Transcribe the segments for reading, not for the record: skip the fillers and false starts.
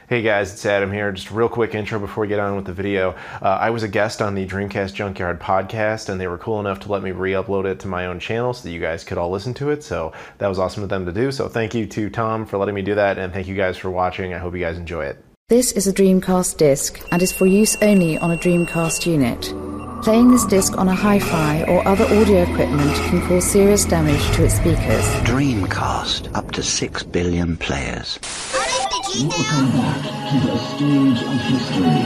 Hey guys, it's Adam here. Just a real quick intro before we get on with the video. I was a guest on the Dreamcast Junkyard Podcast, and they were cool enough to let me re-upload it to my own channel so that you guys could all listen to it. So that was awesome of them to do. So thank you to Tom for letting me do that, and thank you guys for watching. I hope you guys enjoy it. This is a Dreamcast disc and is for use only on a Dreamcast unit. Playing this disc on a hi-fi or other audio equipment can cause serious damage to its speakers. Dreamcast, up to 6 billion players. Welcome back to the stage of history.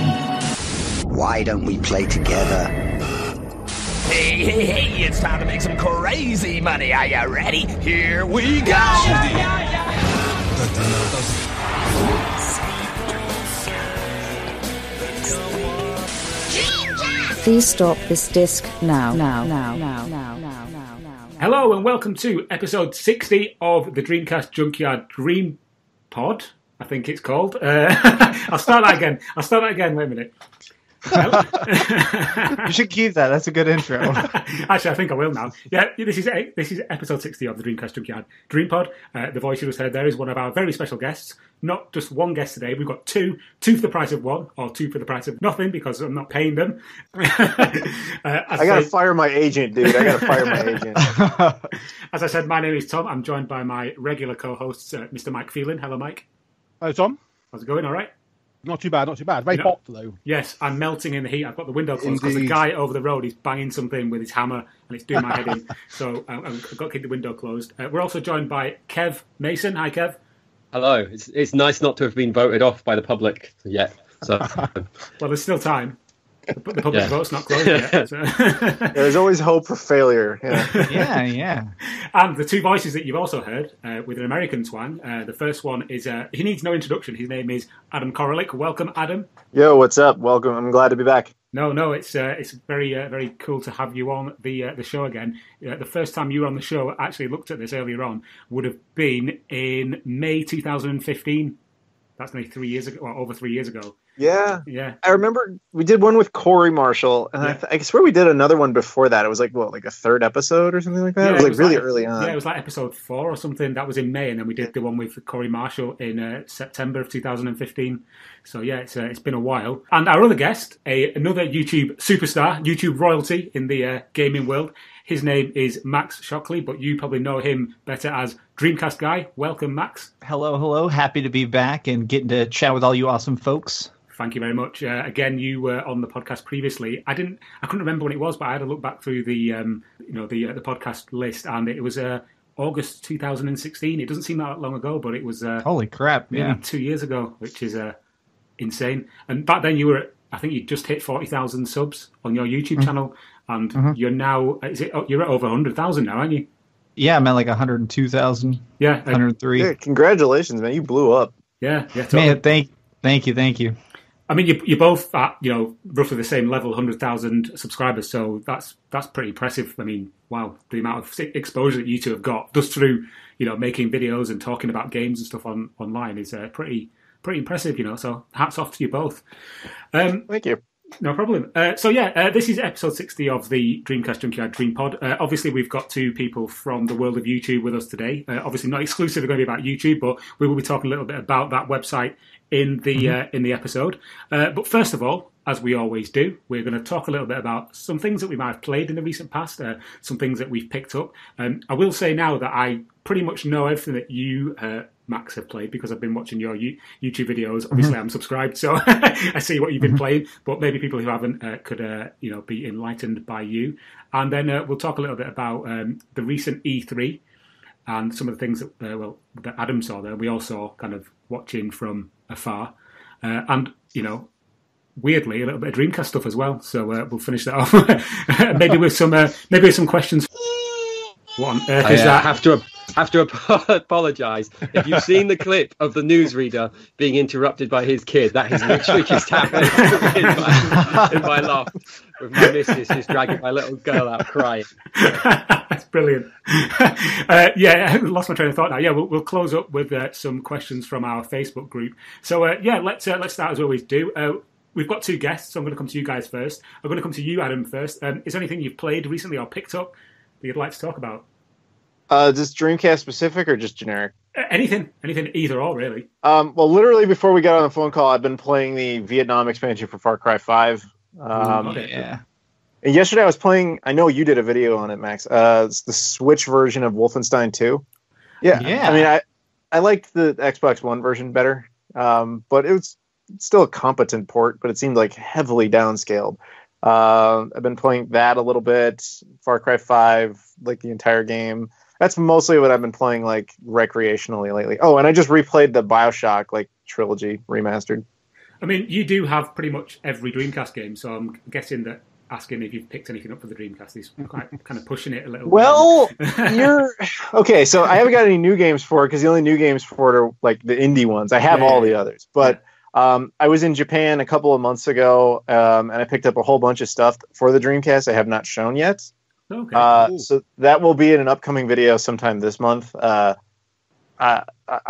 Why don't we play together? Hey, it's time to make some crazy money. Are you ready? Here we go! Please stop this disc now. Hello and welcome to episode 60 of the Dreamcast Junkyard Dreampod, I think it's called. I'll start that again. Wait a minute. You should keep that. That's a good intro. Actually, I think I will now. Yeah, this is episode 60 of the Dreamcast Junkyard Dreampod. The voice you just heard there is one of our very special guests. Not just one guest today. We've got two for the price of one, or two for the price of nothing because I'm not paying them. I gotta fire my agent, dude. I gotta fire my agent. As I said, my name is Tom. I'm joined by my regular co-hosts, Mr. Mike Phelan. Hello, Mike. Hello, Tom. How's it going? All right? Not too bad. Very hot, though. Yes, I'm melting in the heat. I've got the window closed because the guy over the road is banging something with his hammer and it's doing my head in. So I've got to keep the window closed. We're also joined by Kev Mason. Hi, Kev. Hello. It's nice not to have been voted off by the public yet. So, well, there's still time. The public vote's not closed yet. So. There's always hope for failure. Yeah. And the two voices that you've also heard with an American twang. The first one is, he needs no introduction. His name is Adam Koralik. Welcome, Adam. Yo, what's up? Welcome. I'm glad to be back. No, it's very cool to have you on the show again. The first time you were on the show, I actually looked at this earlier on, would have been in May 2015. That's nearly 3 years ago, or over 3 years ago. Yeah. I remember we did one with Corey Marshall, and I swear we did another one before that. It was like a third episode or something like that. It was really early on. Yeah, it was like episode 4 or something. That was in May, and then we did the one with Corey Marshall in September of 2015. So yeah, it's been a while. And our other guest, another YouTube superstar, YouTube royalty in the gaming world. His name is Max Shockley, but you probably know him better as DreamcastGuy. Welcome, Max. Hello. Happy to be back and getting to chat with all you awesome folks. Thank you very much. Again, you were on the podcast previously. I couldn't remember when it was, but I had to look back through the podcast list, and it was August 2016. It doesn't seem that long ago, but it was holy crap, maybe 2 years ago, which is insane. And back then, I think you just hit 40,000 subs on your YouTube channel, and you're now you're at over 100,000 now, aren't you? Yeah, I'm at like 102,000. Yeah, 103. Yeah, congratulations, man! You blew up. Yeah. Totally. Man, thank you. I mean, you're both at roughly the same level, 100,000 subscribers. So that's pretty impressive. I mean, wow, the amount of exposure that you two have got just through making videos and talking about games and stuff online is pretty impressive. So hats off to you both. Thank you. No problem. This is episode 60 of the Dreamcast Junkyard Dreampod. Obviously, we've got two people from the world of YouTube with us today. Obviously, not exclusively going to be about YouTube, but we will be talking a little bit about that website in the episode. But first of all, as we always do, we're going to talk a little bit about some things that we might have played in the recent past, some things that we've picked up. I will say now that I pretty much know everything that you, Max, have played because I've been watching your YouTube videos. Obviously, I'm subscribed, so I see what you've been playing. But maybe people who haven't could be enlightened by you. And then we'll talk a little bit about the recent E3 and some of the things that Adam saw there. We all saw kind of watching from afar, and weirdly a little bit of Dreamcast stuff as well. So we'll finish that off maybe with some questions. What on earth is that? Have to apologise. If you've seen the clip of the newsreader being interrupted by his kid, that is literally just happening in my loft with my missus who's dragging my little girl out crying. That's brilliant. I lost my train of thought now. Yeah, we'll close up with some questions from our Facebook group. So let's start as we always do. We've got two guests, so I'm going to come to you guys first. I'm going to come to you, Adam, first. Is there anything you've played recently or picked up that you'd like to talk about? Just Dreamcast specific or just generic? Anything, either or, really. Well, literally before we got on the phone call, I've been playing the Vietnam expansion for Far Cry 5. Yeah. And yesterday I was playing, I know you did a video on it, Max. It's the Switch version of Wolfenstein 2. Yeah. I mean, I liked the Xbox One version better, but it was still a competent port, but it seemed like heavily downscaled. I've been playing that a little bit, Far Cry 5, like the entire game. That's mostly what I've been playing, like, recreationally lately. Oh, and I just replayed the BioShock, like, trilogy remastered. I mean, you do have pretty much every Dreamcast game, so I'm guessing that asking if you've picked anything up for the Dreamcast is quite kind of pushing it a little well, bit. You're... Okay, so I haven't got any new games for it, because the only new games for it are, like, the indie ones. I have all the others, but... I was in Japan a couple of months ago, and I picked up a whole bunch of stuff for the Dreamcast I have not shown yet. Okay. So that will be in an upcoming video sometime this month. I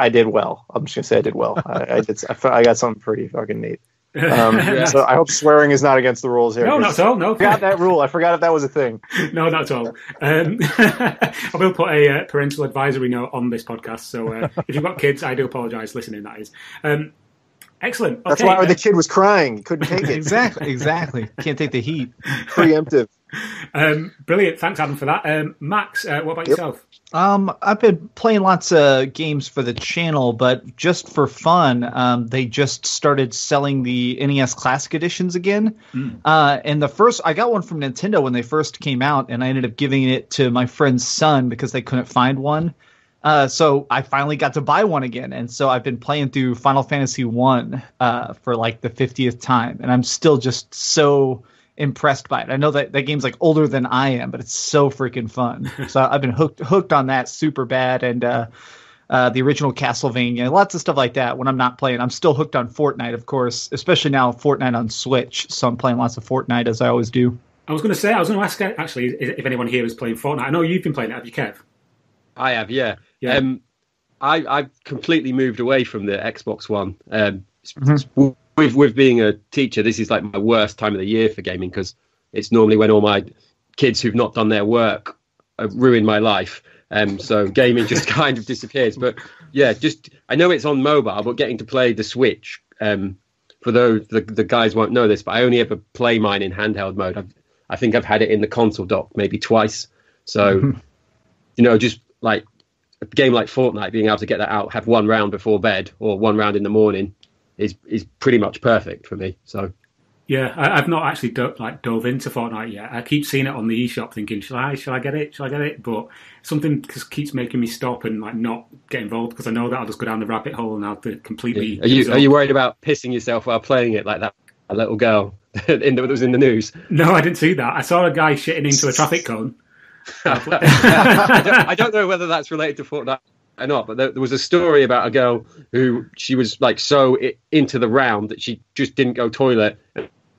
did well. I'm just gonna say I did well. I got something pretty fucking neat. So I hope swearing is not against the rules here. No, not at all. No, I forgot that rule. I forgot if that was a thing. No, not at all. I will put a parental advisory note on this podcast. So if you've got kids, I do apologise listening. That is. Excellent. Okay. That's why the kid was crying. He couldn't take it. Exactly. Can't take the heat. Preemptive. Brilliant. Thanks, Adam, for that. Max, what about yourself? I've been playing lots of games for the channel, but just for fun, they just started selling the NES Classic Editions again. And I got one from Nintendo when they first came out, and I ended up giving it to my friend's son because they couldn't find one. So I finally got to buy one again, and so I've been playing through Final Fantasy 1 for like the 50th time, and I'm still just so impressed by it. I know that game's like older than I am, but it's so freaking fun. So I've been hooked on that super bad, and the original Castlevania, lots of stuff like that. When I'm not playing, I'm still hooked on Fortnite, of course, especially now Fortnite on Switch. So I'm playing lots of Fortnite as I always do. I was going to ask actually if anyone here is playing Fortnite. I know you've been playing it. Have you, Kev? I have, yeah. I've completely moved away from the Xbox One. With being a teacher, this is like my worst time of the year for gaming, because it's normally when all my kids who've not done their work ruin my life. So gaming just kind of disappears. But yeah, I know it's on mobile, but getting to play the Switch, for those the guys won't know this, but I only ever play mine in handheld mode. I think I've had it in the console dock maybe twice. So just like a game like Fortnite, being able to get that out, have one round before bed or one round in the morning is pretty much perfect for me. So yeah, I've not actually dove into Fortnite yet. I keep seeing it on the eShop, thinking, shall I get it? But something just keeps making me stop and like not get involved, because I know that I'll just go down the rabbit hole and I'll completely. Are you worried about pissing yourself while playing it like that? A little girl that was in the news. No, I didn't see that. I saw a guy shitting into a traffic cone. I don't know whether that's related to Fortnite or not, but there was a story about a girl who she was like so into the round that she just didn't go toilet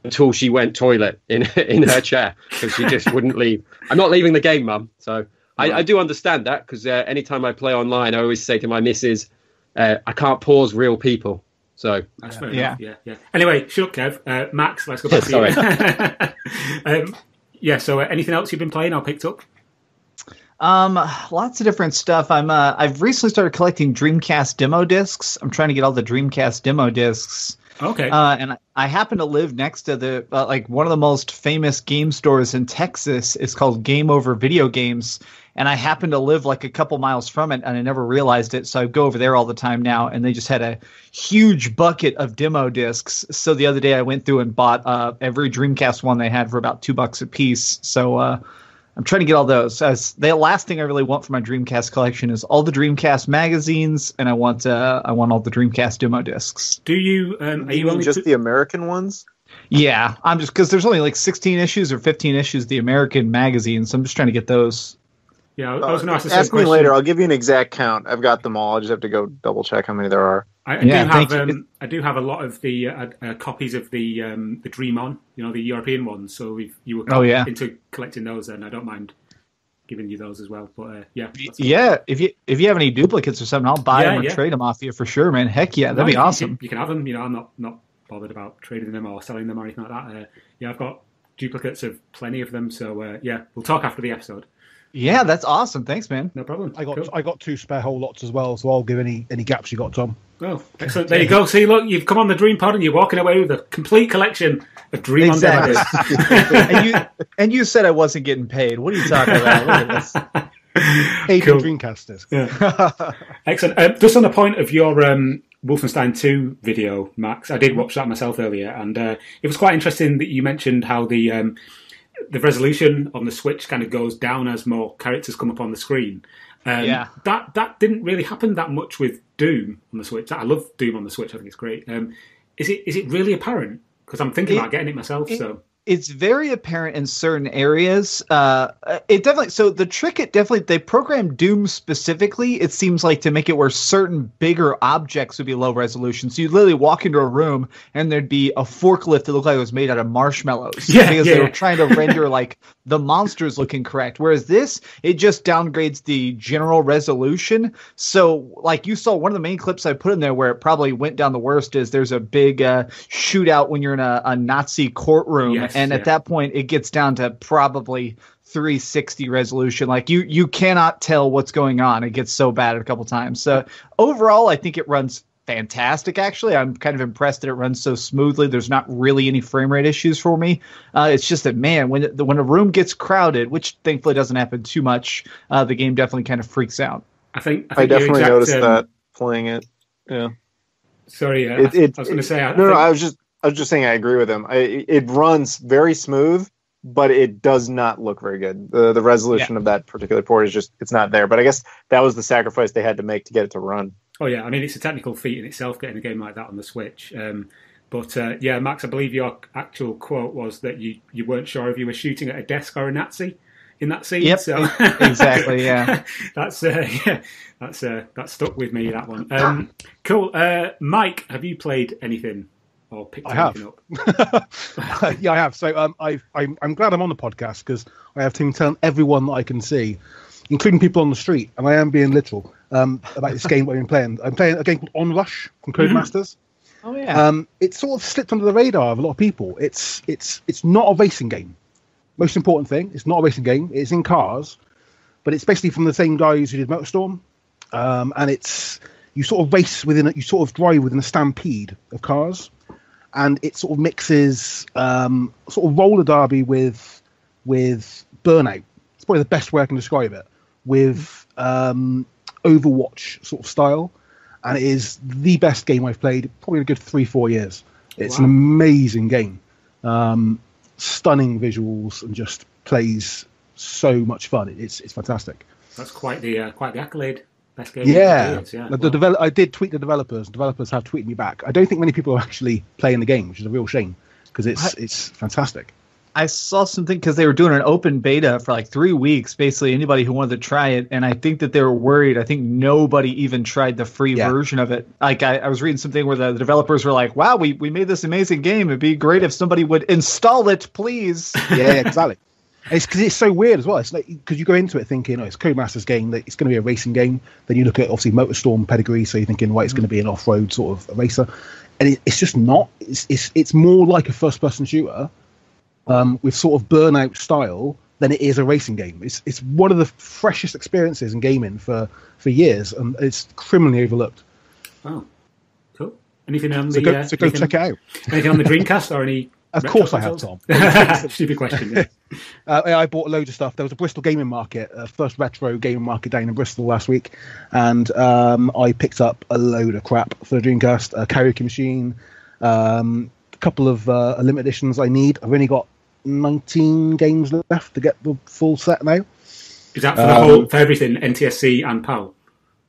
until she went toilet in her chair, because she just wouldn't leave. I'm not leaving the game, Mum. So I do understand that, because anytime I play online, I always say to my missus, I can't pause real people. So that's fair enough. Yeah. Anyway, shut up, Kev. Max, let's go back to you. So anything else you've been playing or picked up? Lots of different stuff. I've recently started collecting Dreamcast demo discs. I'm trying to get all the Dreamcast demo discs. Okay. And I happen to live next to the one of the most famous game stores in Texas. Is called Game Over Video Games, and I happen to live like a couple miles from it, and I never realized it. So I go over there all the time now, and they just had a huge bucket of demo discs. So the other day I went through and bought every Dreamcast one they had for about $2 a piece. So I'm trying to get all those. The last thing I really want for my Dreamcast collection is all the Dreamcast magazines, and I want all the Dreamcast demo discs. Do you? Are you only just the American ones? Yeah, I'm just because there's only like 16 issues or 15 issues of the American magazines. So I'm just trying to get those. Yeah, I was going to ask the same question. Ask me later. I'll give you an exact count. I've got them all. I just have to go double check how many there are. I do have a lot of the copies of the Dream On, the European ones. So you were into collecting those, and I don't mind giving you those as well. But yeah. If you have any duplicates or something, I'll buy them or trade them off you for sure, man. Heck yeah, that'd be awesome. You can have them. I'm not bothered about trading them or selling them or anything like that. I've got duplicates of plenty of them. So we'll talk after the episode. Yeah, that's awesome. Thanks, man. No problem. I got 2 spare whole lots as well, so I'll give any gaps you got, Tom. Oh, excellent. There you go. See, look, you've come on the Dream Pod and you're walking away with a complete collection of Dream on Demos. and you said I wasn't getting paid. What are you talking about? Look at this. Paid cool. Dreamcasters. Yeah. Excellent. Just on the point of your Wolfenstein 2 video, Max, I did watch that myself earlier, and it was quite interesting that you mentioned how the resolution on the Switch kind of goes down as more characters come up on the screen. That didn't really happen that much with Doom on the Switch. I love Doom on the Switch. I think it's great. Is it really apparent? Because I'm thinking about getting it myself. It's very apparent in certain areas. It definitely. So the trick, they programmed Doom specifically. It seems like to make it where certain bigger objects would be low resolution. So you'd literally walk into a room and there'd be a forklift that looked like it was made out of marshmallows. Because they were trying to render like the monsters looking correct. Whereas this, it just downgrades the general resolution. So like you saw one of the main clips I put in there where it probably went down the worst is there's a big shootout when you're in a Nazi courtroom. Yes. And at that point, it gets down to probably 360 resolution. Like you cannot tell what's going on. It gets so bad a couple times. So overall, I think it runs fantastic. Actually, I'm kind of impressed that it runs so smoothly. There's not really any frame rate issues for me. It's just that, man, when a room gets crowded, which thankfully doesn't happen too much, the game definitely kind of freaks out. I think definitely noticed that playing it. Yeah. Sorry, I was going to say. I was just saying I agree with him. It runs very smooth, but it does not look very good. The resolution of that particular port is it's not there. But I guess that was the sacrifice they had to make to get it to run. Oh, yeah. I mean, it's a technical feat in itself, getting a game like that on the Switch. But Max, I believe your actual quote was that you weren't sure if you were shooting at a desk or a Nazi in that scene. Yep, so exactly, yeah. That stuck with me, that one. Cool. Mike, have you played anything? I have. Yeah, I have. So I'm glad I'm on the podcast because I have to tell everyone that I can see, including people on the street, and I am being literal about this game I've been playing. I'm playing a game called Onrush from Codemasters. Oh yeah. It sort of slipped under the radar of a lot of people. It's not a racing game. Most important thing, it's not a racing game. It's in cars, but it's basically from the same guys who did MotorStorm, and it's you sort of race you sort of drive within a stampede of cars. And it sort of mixes sort of roller derby with Burnout. It's probably the best way I can describe it. With Overwatch sort of style. And it is the best game I've played probably in a good 3-4 years. It's an amazing game. Stunning visuals and just plays so much fun. It's fantastic. That's quite the accolade. Best game. Yeah. I did tweet the developers. Developers have tweeted me back. I don't think many people are actually playing the game, which is a real shame because it's fantastic. I saw something because they were doing an open beta for like 3 weeks. Basically, anybody who wanted to try it, and I think that they were worried. I think nobody even tried the free version of it. Like I was reading something where the developers were like, "Wow, we made this amazing game. It'd be great if somebody would install it, please." Yeah, exactly. It's because it's so weird as well. It's like because you go into it thinking, it's Codemasters game, that it's going to be a racing game. Then you look at obviously MotorStorm pedigree, so you're thinking, right, it's going to be an off-road sort of a racer, and it's just not. It's more like a first-person shooter with sort of Burnout style than it is a racing game. It's one of the freshest experiences in gaming for years, and it's criminally overlooked. Oh, cool. Anything on so go check it out. Anything on the Dreamcast or any? Of course I have, Tom. Stupid question. Yeah. I bought a load of stuff. There was a Bristol gaming market, first retro gaming market down in Bristol last week, and I picked up a load of crap for the Dreamcast, a karaoke machine, a couple of limited editions I need. I've only got 19 games left to get the full set now. Is that for for everything, NTSC and PAL?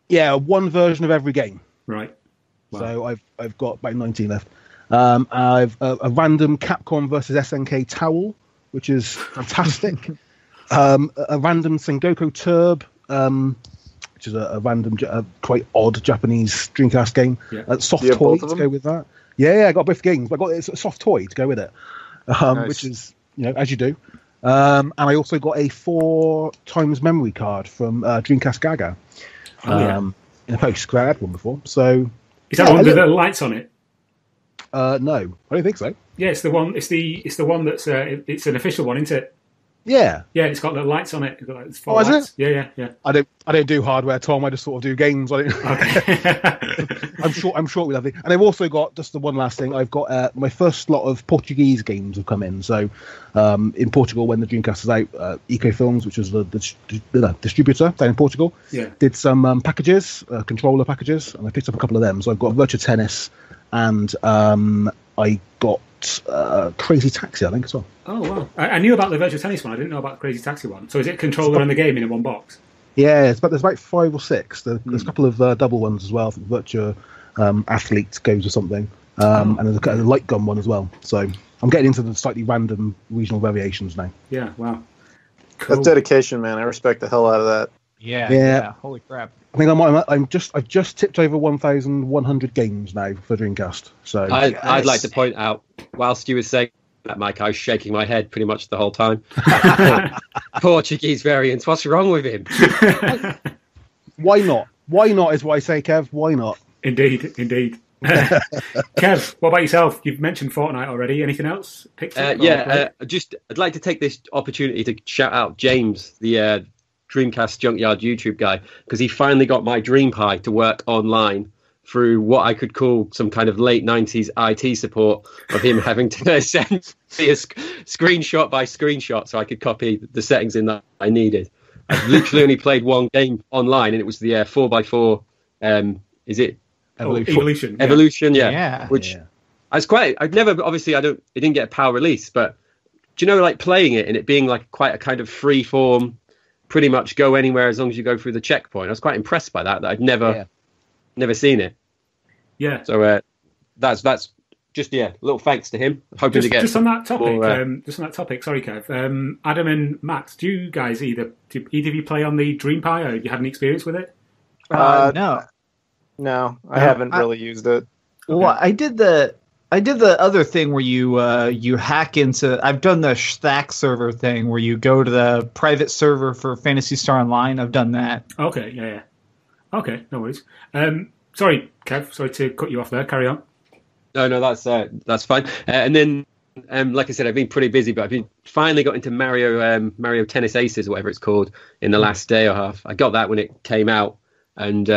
Yeah, one version of every game. Right. Wow. So I've got about 19 left. I've a random Capcom versus SNK towel, which is fantastic. A random Sengoku Turb, which is a random, quite odd Japanese Dreamcast game. Yeah. Soft toy to go with that. Yeah, I got both games, but I got a soft toy to go with it, nice. Which is as you do. And I also got a 4x memory card from DreamcastGuy in a post because I had one before. So is that one with the lights on it? No, I don't think so. Yeah, it's the one. It's the one that's it's an official one, isn't it? Yeah. Yeah, it's got the lights on it. It's got, like, Is lights. it? Yeah. I don't do hardware, Tom. I just sort of do games. I don't. Okay. I'm sure we'll have it. And I've also got just the one last thing. I've got my first lot of Portuguese games have come in. So in Portugal, when the Dreamcast was out, Eco Films, which was the distributor down in Portugal, did some packages, controller packages, and I picked up a couple of them. So I've got Virtua Tennis, and I got Crazy Taxi, I think, as well. Oh, wow. I knew about the Virtua Tennis one. I didn't know about the Crazy Taxi one. So is it controller and the game in one box? Yeah, there's about 5 or 6. There's a couple of double ones as well. I think Virtua Athlete goes or something. And there's a light gun one as well. So I'm getting into the slightly random regional variations now. Yeah, wow. Cool. That's dedication, man. I respect the hell out of that. Yeah. Holy crap. I think I've just tipped over 1,100 games now for Dreamcast. So I'd like to point out, whilst you were saying that, Mike, I was shaking my head pretty much the whole time. Portuguese variants. What's wrong with him? Why not? Why not is what I say, Kev. Why not? Indeed. Kev, what about yourself? You've mentioned Fortnite already. Anything else? I'd like to take this opportunity to shout out James, the Dreamcast Junkyard YouTube guy, because he finally got my Dream Pi to work online through what I could call some kind of late 90s IT support of him having to send me a screenshot by screenshot so I could copy the settings in that I needed. I've literally only played one game online, and it was the 4x4. Is it Evolution? Evolution, yeah. Which I was quite. I'd never. Obviously, it didn't get a PAL release, but do you know, like playing it and it being like quite a kind of free form, pretty much go anywhere as long as you go through the checkpoint. I was quite impressed by that. I'd never seen it. Yeah. So that's just little thanks to him. Hoping to get just on that topic. Sorry, Kev. Adam and Matt, do either of you play on the Dream Pi, or do you have any experience with it? No, I haven't really used it. Well, I did the other thing where you hack into. I've done the Stack server thing where you go to the private server for Phantasy Star Online. I've done that. Okay, yeah. Okay, no worries. Sorry, Kev. Sorry to cut you off there. Carry on. No, that's fine. And then, like I said, I've been pretty busy, but I've finally got into Mario Tennis Aces, or whatever it's called, in the last day or half. I got that when it came out, and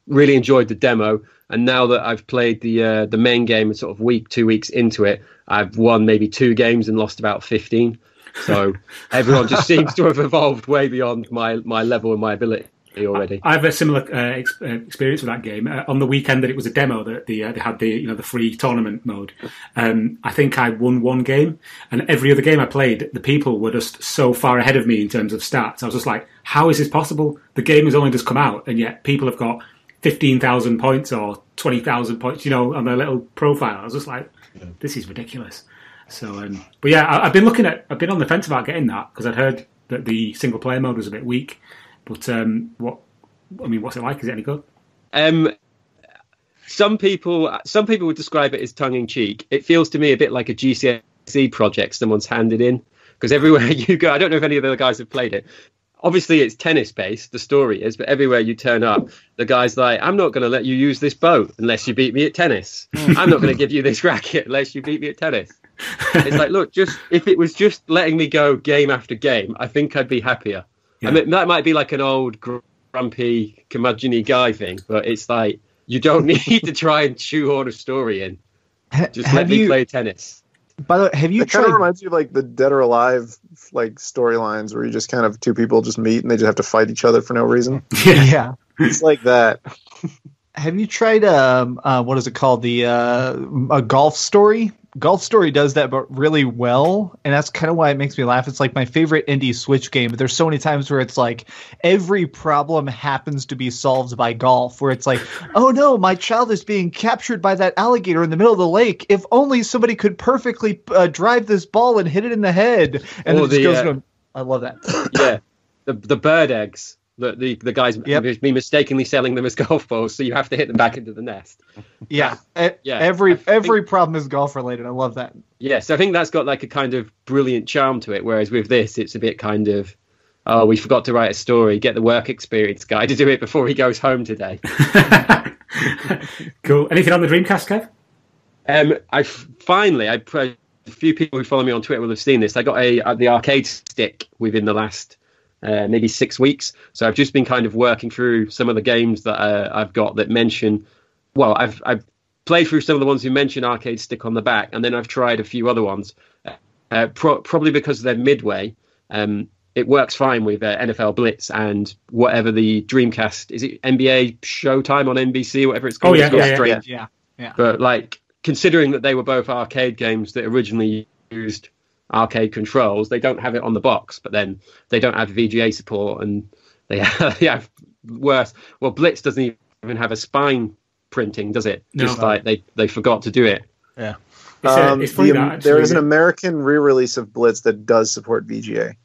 really enjoyed the demo. And now that I've played the main game and sort of 2 weeks into it, I've won maybe 2 games and lost about 15. So everyone just seems to have evolved way beyond my level and my ability already. I have a similar experience with that game. On the weekend that it was a demo, that they had the free tournament mode. I think I won 1 game, and every other game I played, the people were just so far ahead of me in terms of stats. I was just like, how is this possible? The game has only just come out, and yet people have got 15,000 points or 20,000 points, on their little profile. I was just like, this is ridiculous. So, but yeah, I've been on the fence about getting that, because I'd heard that the single player mode was a bit weak. But what's it like? Is it any good? Some people would describe it as tongue in cheek. It feels to me a bit like a GCSE project someone's handed in, because everywhere you go, I don't know if any of the other guys have played it. Obviously, it's tennis based. The story is, but everywhere you turn up, the guy's like, "I'm not going to let you use this boat unless you beat me at tennis. I'm not going to give you this racket unless you beat me at tennis." It's like, look, if it was just letting me go game after game, I think I'd be happier. Yeah. I mean, that might be like an old grumpy, curmudgeon-y guy thing, but it's like, you don't need to try and shoehorn a story in. Just let me play tennis. By the way, have you tried? It kind of reminds you of like the Dead or Alive like storylines where you just kind of 2 people just meet and they just have to fight each other for no reason. Yeah. It's like that. Have you tried what is it called? A Golf Story? Golf Story does that, but really well, and that's kind of why it makes me laugh. It's like my favorite indie Switch game, but there's so many times where it's like every problem happens to be solved by golf, where it's like, oh no, my child is being captured by that alligator in the middle of the lake. If only somebody could perfectly drive this ball and hit it in the head. And then it just goes to, I love that. Yeah, the bird eggs. The guys be mistakenly selling them as golf balls, so you have to hit them back into the nest. Yeah, every problem is golf related. I love that. Yes, I think that's got like a kind of brilliant charm to it. Whereas with this, it's a bit kind of, oh, we forgot to write a story. Get the work experience guy to do it before he goes home today. Cool. Anything on the Dreamcast, Kev? I few people who follow me on Twitter will have seen this. I got the arcade stick within the last maybe 6 weeks. So I've just been kind of working through some of the games that I've got that mention. Well, I've played through some of the ones who mention arcade stick on the back, and then I've tried a few other ones. Probably because they're midway. It works fine with NFL Blitz and whatever the Dreamcast, is it NBA Showtime on NBC, whatever it's called? Yeah. But like, considering that they were both arcade games that originally used arcade controls, they don't have it on the box, but then they don't have VGA support, and they have worse. Well, Blitz doesn't even have a spine printing, does it? No. Just like they forgot to do it. Yeah. It's funny that there is an actually- American re-release of Blitz that does support VGA.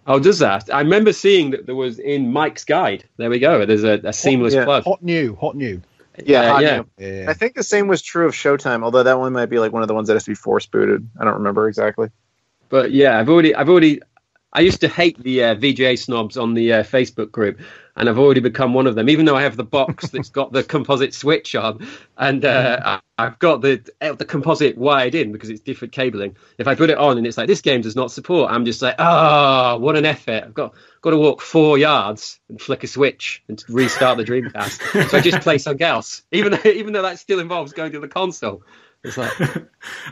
Oh, does that? I remember seeing that there was in Mike's guide. There we go. There's a seamless plug. Hot new. Yeah. I think the same was true of Showtime, although that one might be like one of the ones that has to be force booted. I don't remember exactly. But yeah, I used to hate the VGA snobs on the Facebook group, and I've already become one of them, even though I have the box that's got the composite switch on, and I've got the composite wired in because it's different cabling. If I put it on and it's like, this game does not support, I'm just like, what an effort. I've got to walk 4 yards and flick a switch and restart the Dreamcast. So I just play something else, even though that still involves going to the console. It's like...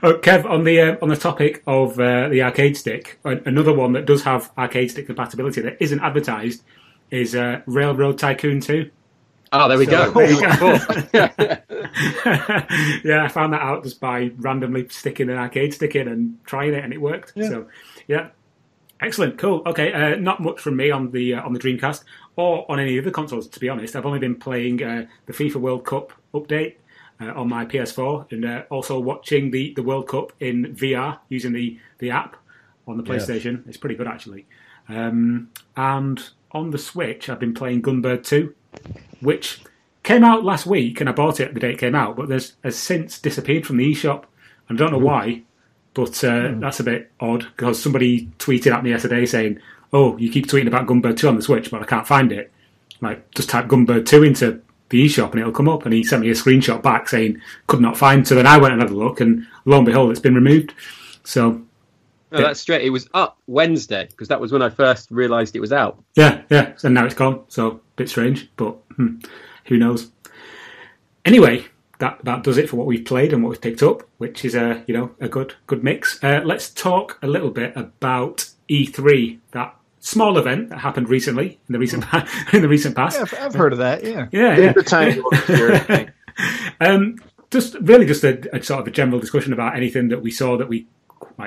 Kev, on the topic of the arcade stick, another one that does have arcade stick compatibility that isn't advertised is Railroad Tycoon 2. Oh, there we go. Yeah, I found that out just by randomly sticking an arcade stick in and trying it, and it worked. Yeah. So, yeah, excellent, cool. Okay, not much from me on the Dreamcast or on any other consoles. To be honest, I've only been playing the FIFA World Cup update on my PS4, and also watching the World Cup in VR using the app on the PlayStation. It's pretty good, actually. And on the Switch, I've been playing Gunbird 2, which came out last week, and I bought it the day it came out, but has since disappeared from the eShop. And I don't know why, but that's a bit odd, because somebody tweeted at me yesterday saying, oh, you keep tweeting about Gunbird 2 on the Switch, but I can't find it. Like, just type Gunbird 2 into the eShop and it'll come up, and he sent me a screenshot back saying could not find. So then I went and had a look, and lo and behold, it's been removed. So no, that's straight. It was up Wednesday because that was when I first realised it was out. Yeah, and now it's gone. So a bit strange, but who knows? Anyway, that does it for what we've played and what we've picked up, which is a good mix. Let's talk a little bit about E3, that small event that happened recently in the recent past. Yeah, I've heard of that. Yeah. Just a sort of a general discussion about anything that we saw that we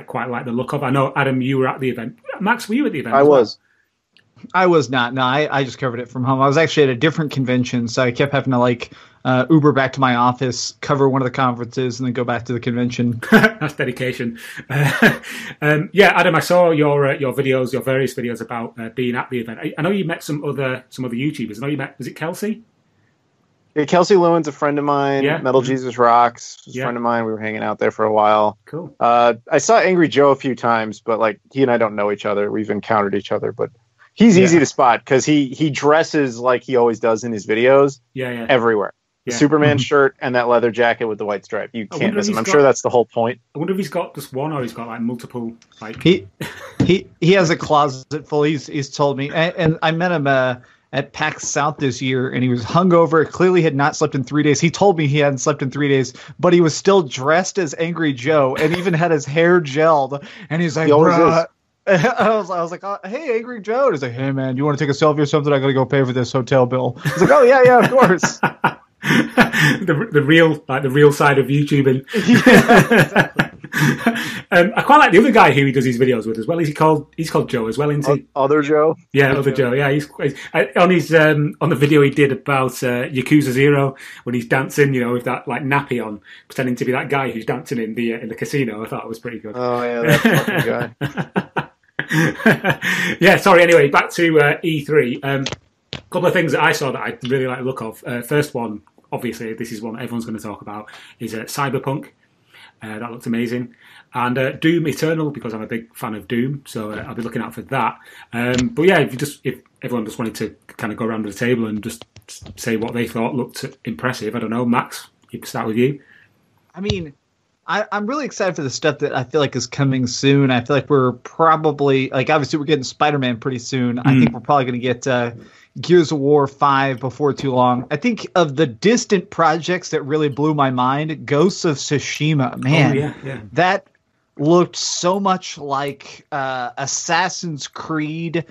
quite like the look of. I know, Adam, you were at the event. Max, were you at the event? I was. I was not. No, I just covered it from home. I was actually at a different convention, so I kept having to Uber back to my office, cover one of the conferences, and then go back to the convention. That's dedication. Adam, I saw your videos, your various videos about being at the event. I know you met some other YouTubers. I know you met, was it Kelsey? Yeah, Kelsey Lewin's a friend of mine. Yeah. Metal Jesus Rocks is a friend of mine. We were hanging out there for a while. Cool. I saw Angry Joe a few times, but he and I don't know each other. We've encountered each other, but he's easy to spot because he dresses like he always does in his videos. Yeah. Everywhere. The Superman shirt and that leather jacket with the white stripe. You can't miss him. I'm sure that's the whole point. I wonder if he's got just one or he's got multiple. He has a closet full. He's told me, and I met him at PAX South this year, and he was hungover. Clearly had not slept in 3 days. He told me he hadn't slept in 3 days, but he was still dressed as Angry Joe and even had his hair gelled. And he's like, he always is. I was like, hey, Angry Joe. And he's like, hey, man, you want to take a selfie or something? I got to go pay for this hotel bill. He's like, oh, yeah, of course. the real side of YouTubing. Exactly. I quite like the other guy who he does his videos with as well. He's called Joe as well, isn't he? Other Joe? Yeah, Other Joe. Yeah, he's on his on the video he did about Yakuza 0 when he's dancing, with that nappy on, pretending to be that guy who's dancing in the casino. I thought it was pretty good. Oh yeah, that fucking guy. Yeah. Sorry. Anyway, back to E3. A couple of things that I saw that I really like the look of. First one, obviously, this is one that everyone's going to talk about, is Cyberpunk. That looks amazing. And Doom Eternal, because I'm a big fan of Doom, so I'll be looking out for that. But yeah, if everyone just wanted to kind of go around the table and just say what they thought looked impressive, I don't know, Max, you can start with you. I mean, I'm really excited for the stuff that I feel like is coming soon. I feel like we're probably, like, obviously we're getting Spider-Man pretty soon. I think we're probably going to get Gears of War 5 before too long. I think of the distant projects that really blew my mind, Ghosts of Tsushima. Man, that looked so much like Assassin's Creed,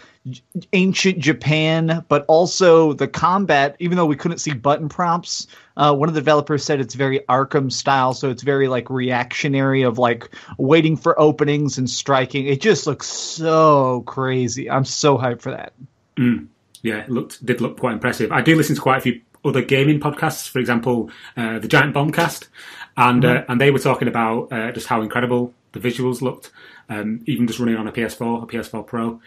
ancient Japan, but also the combat, even though we couldn't see button prompts, one of the developers said it's very Arkham style, so it's very like reactionary of like waiting for openings and striking. It just looks so crazy. I'm so hyped for that. Yeah, it did look quite impressive. I do listen to quite a few other gaming podcasts, for example, the Giant Bombcast, and they were talking about just how incredible the visuals looked, even just running on a PS4, a PS4 Pro.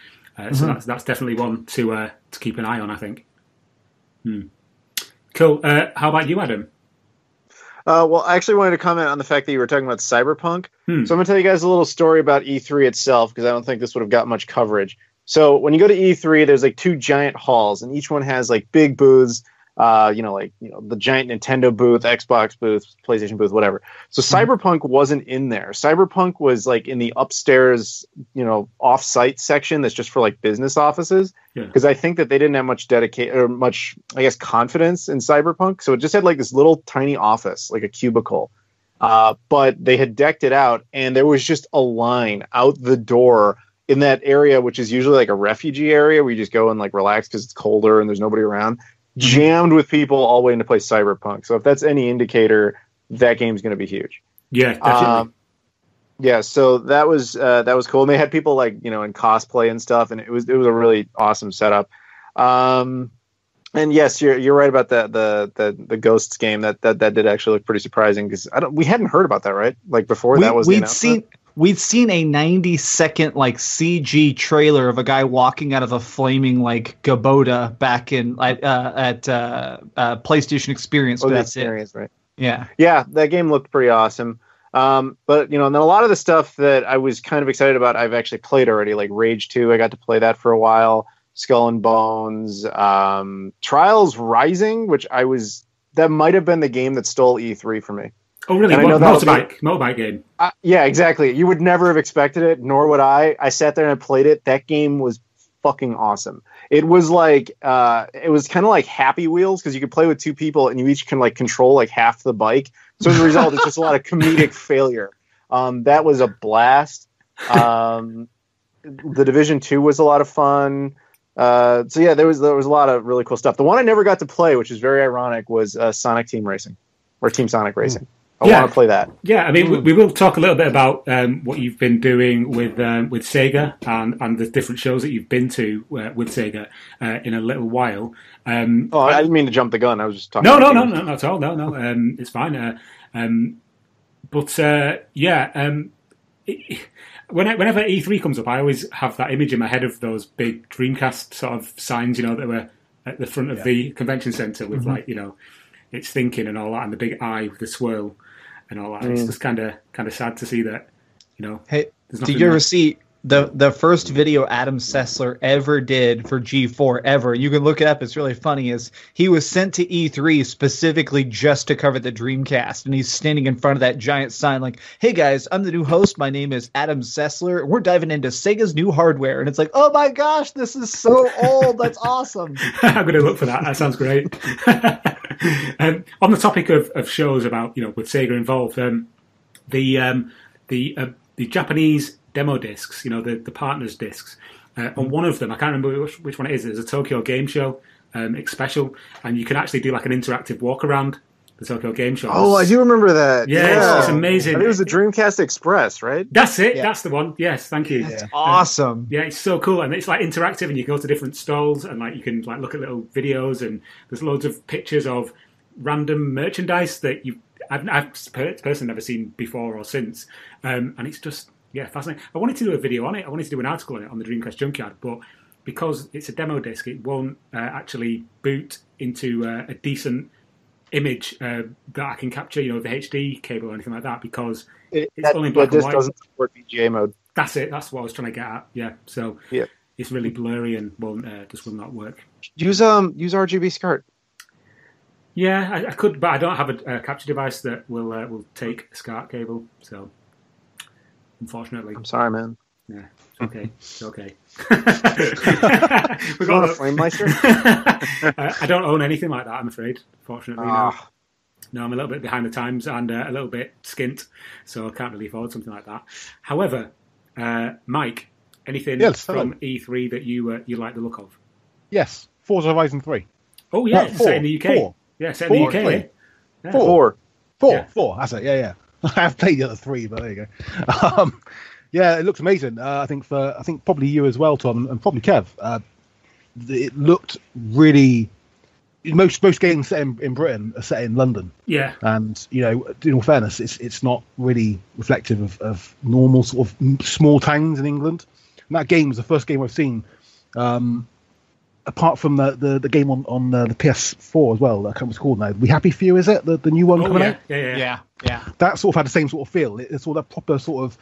So that's definitely one to keep an eye on, I think. Cool. How about you, Adam? Well, I actually wanted to comment on the fact that you were talking about Cyberpunk. So I'm going to tell you guys a little story about E3 itself, because I don't think this would have got much coverage. So when you go to E3, there's like 2 giant halls, and each one has like big booths, the giant Nintendo booth, Xbox booth, PlayStation booth, whatever. So Cyberpunk wasn't in there. Cyberpunk was like in the upstairs, off-site section that's just for like business offices. Because I think that they didn't have much confidence in Cyberpunk. So it just had like this little tiny office, like a cubicle. But they had decked it out, and there was just a line out the door in that area, which is usually like a refugee area where you just go and like relax because it's colder and there's nobody around, jammed with people all waiting to play Cyberpunk. So if that's any indicator, that game's going to be huge. Yeah, definitely. So that was cool. And they had people like, in cosplay and stuff, and it was a really awesome setup. And yes, you're right about the Ghosts game. That did actually look pretty surprising, because we hadn't heard about that, right? Like before that was the announcement. We'd seen a 90-second like CG trailer of a guy walking out of a flaming like Gaboda back in at PlayStation Experience. But that's Experience, right? Yeah, that game looked pretty awesome. But and then a lot of the stuff that I was kind of excited about, I've actually played already. Like Rage 2, I got to play that for a while. Skull and Bones, Trials Rising, that might have been the game that stole E3 for me. Oh, really? Motorbike game? Yeah, exactly. You would never have expected it, nor would I. I sat there and I played it. That game was fucking awesome. It was like, it was kind of like Happy Wheels, because you could play with 2 people and you each can like control like half the bike. So as a result, it's just a lot of comedic failure. That was a blast. The Division 2 was a lot of fun. So yeah, there was a lot of really cool stuff. The one I never got to play, which is very ironic, was Sonic Team Racing, or Team Sonic Racing. I want to play that. Yeah, I mean, we will talk a little bit about what you've been doing with Sega and the different shows that you've been to with Sega in a little while. I didn't mean to jump the gun. I was just talking. No, not at all. No, it's fine. Whenever E3 comes up, I always have that image in my head of those big Dreamcast sort of signs, that were at the front of the convention center with like, it's thinking and all that, and the big eye with the swirl and all that. It's just kind of sad to see that, Hey, did you ever see the first video Adam Sessler ever did for G4 ever? You can look it up. It's really funny. Is he was sent to E3 specifically just to cover the Dreamcast, and he's standing in front of that giant sign like, "Hey guys, I'm the new host. My name is Adam Sessler. We're diving into Sega's new hardware." And it's like, oh my gosh, this is so old. That's awesome. I'm going to look for that. That sounds great. On the topic of shows about, with Sega involved, the Japanese demo discs, the partners discs, on one of them, I can't remember which one it is. There's a Tokyo Game Show special, and you can actually do like an interactive walk around the Tokyo Game Show. Oh, I do remember that. Yeah. It's amazing. I think it was the Dreamcast Express, right? That's it. Yeah. That's the one. Yes, thank you. That's awesome. Yeah, it's so cool, and it's like interactive, and you go to different stalls, and like you can like look at little videos, and there's loads of pictures of random merchandise that I've personally never seen before or since, and it's just fascinating. I wanted to do a video on it. I wanted to do an article on it on the Dreamcast Junkyard, but because it's a demo disc, it won't actually boot into a decent image that I can capture, the HD cable or anything like that, because it's only in black and white. Doesn't support VGA mode. That's it. That's what I was trying to get at. Yeah. So it's really blurry and just will not work. Use RGB SCART. Yeah, I could, but I don't have a capture device that will take a SCART cable. So, unfortunately, I'm sorry, man. Yeah, it's okay. It's okay. We got a flame lighter. I don't own anything like that, I'm afraid. Fortunately, no, I'm a little bit behind the times and a little bit skint, so I can't really afford something like that. However, Mike, anything from E3 that you like the look of? Yes, Forza Horizon 3. Oh yeah, set in the UK. 4. Yeah, set in the UK. Eh? Yeah. 4. Yeah. 4. That's it. Yeah. I have played the other 3, but there you go. Yeah, it looks amazing. I think probably you as well, Tom, and probably Kev. It looked really. Most games set in Britain are set in London. Yeah, and in all fairness, it's not really reflective of normal sort of small towns in England. And that game was the first game I've seen, apart from the game on the PS4 as well. I can't remember what it's called now. We Happy Few, is it the new one coming out? Yeah. That sort of had the same sort of feel. It's sort of a proper sort of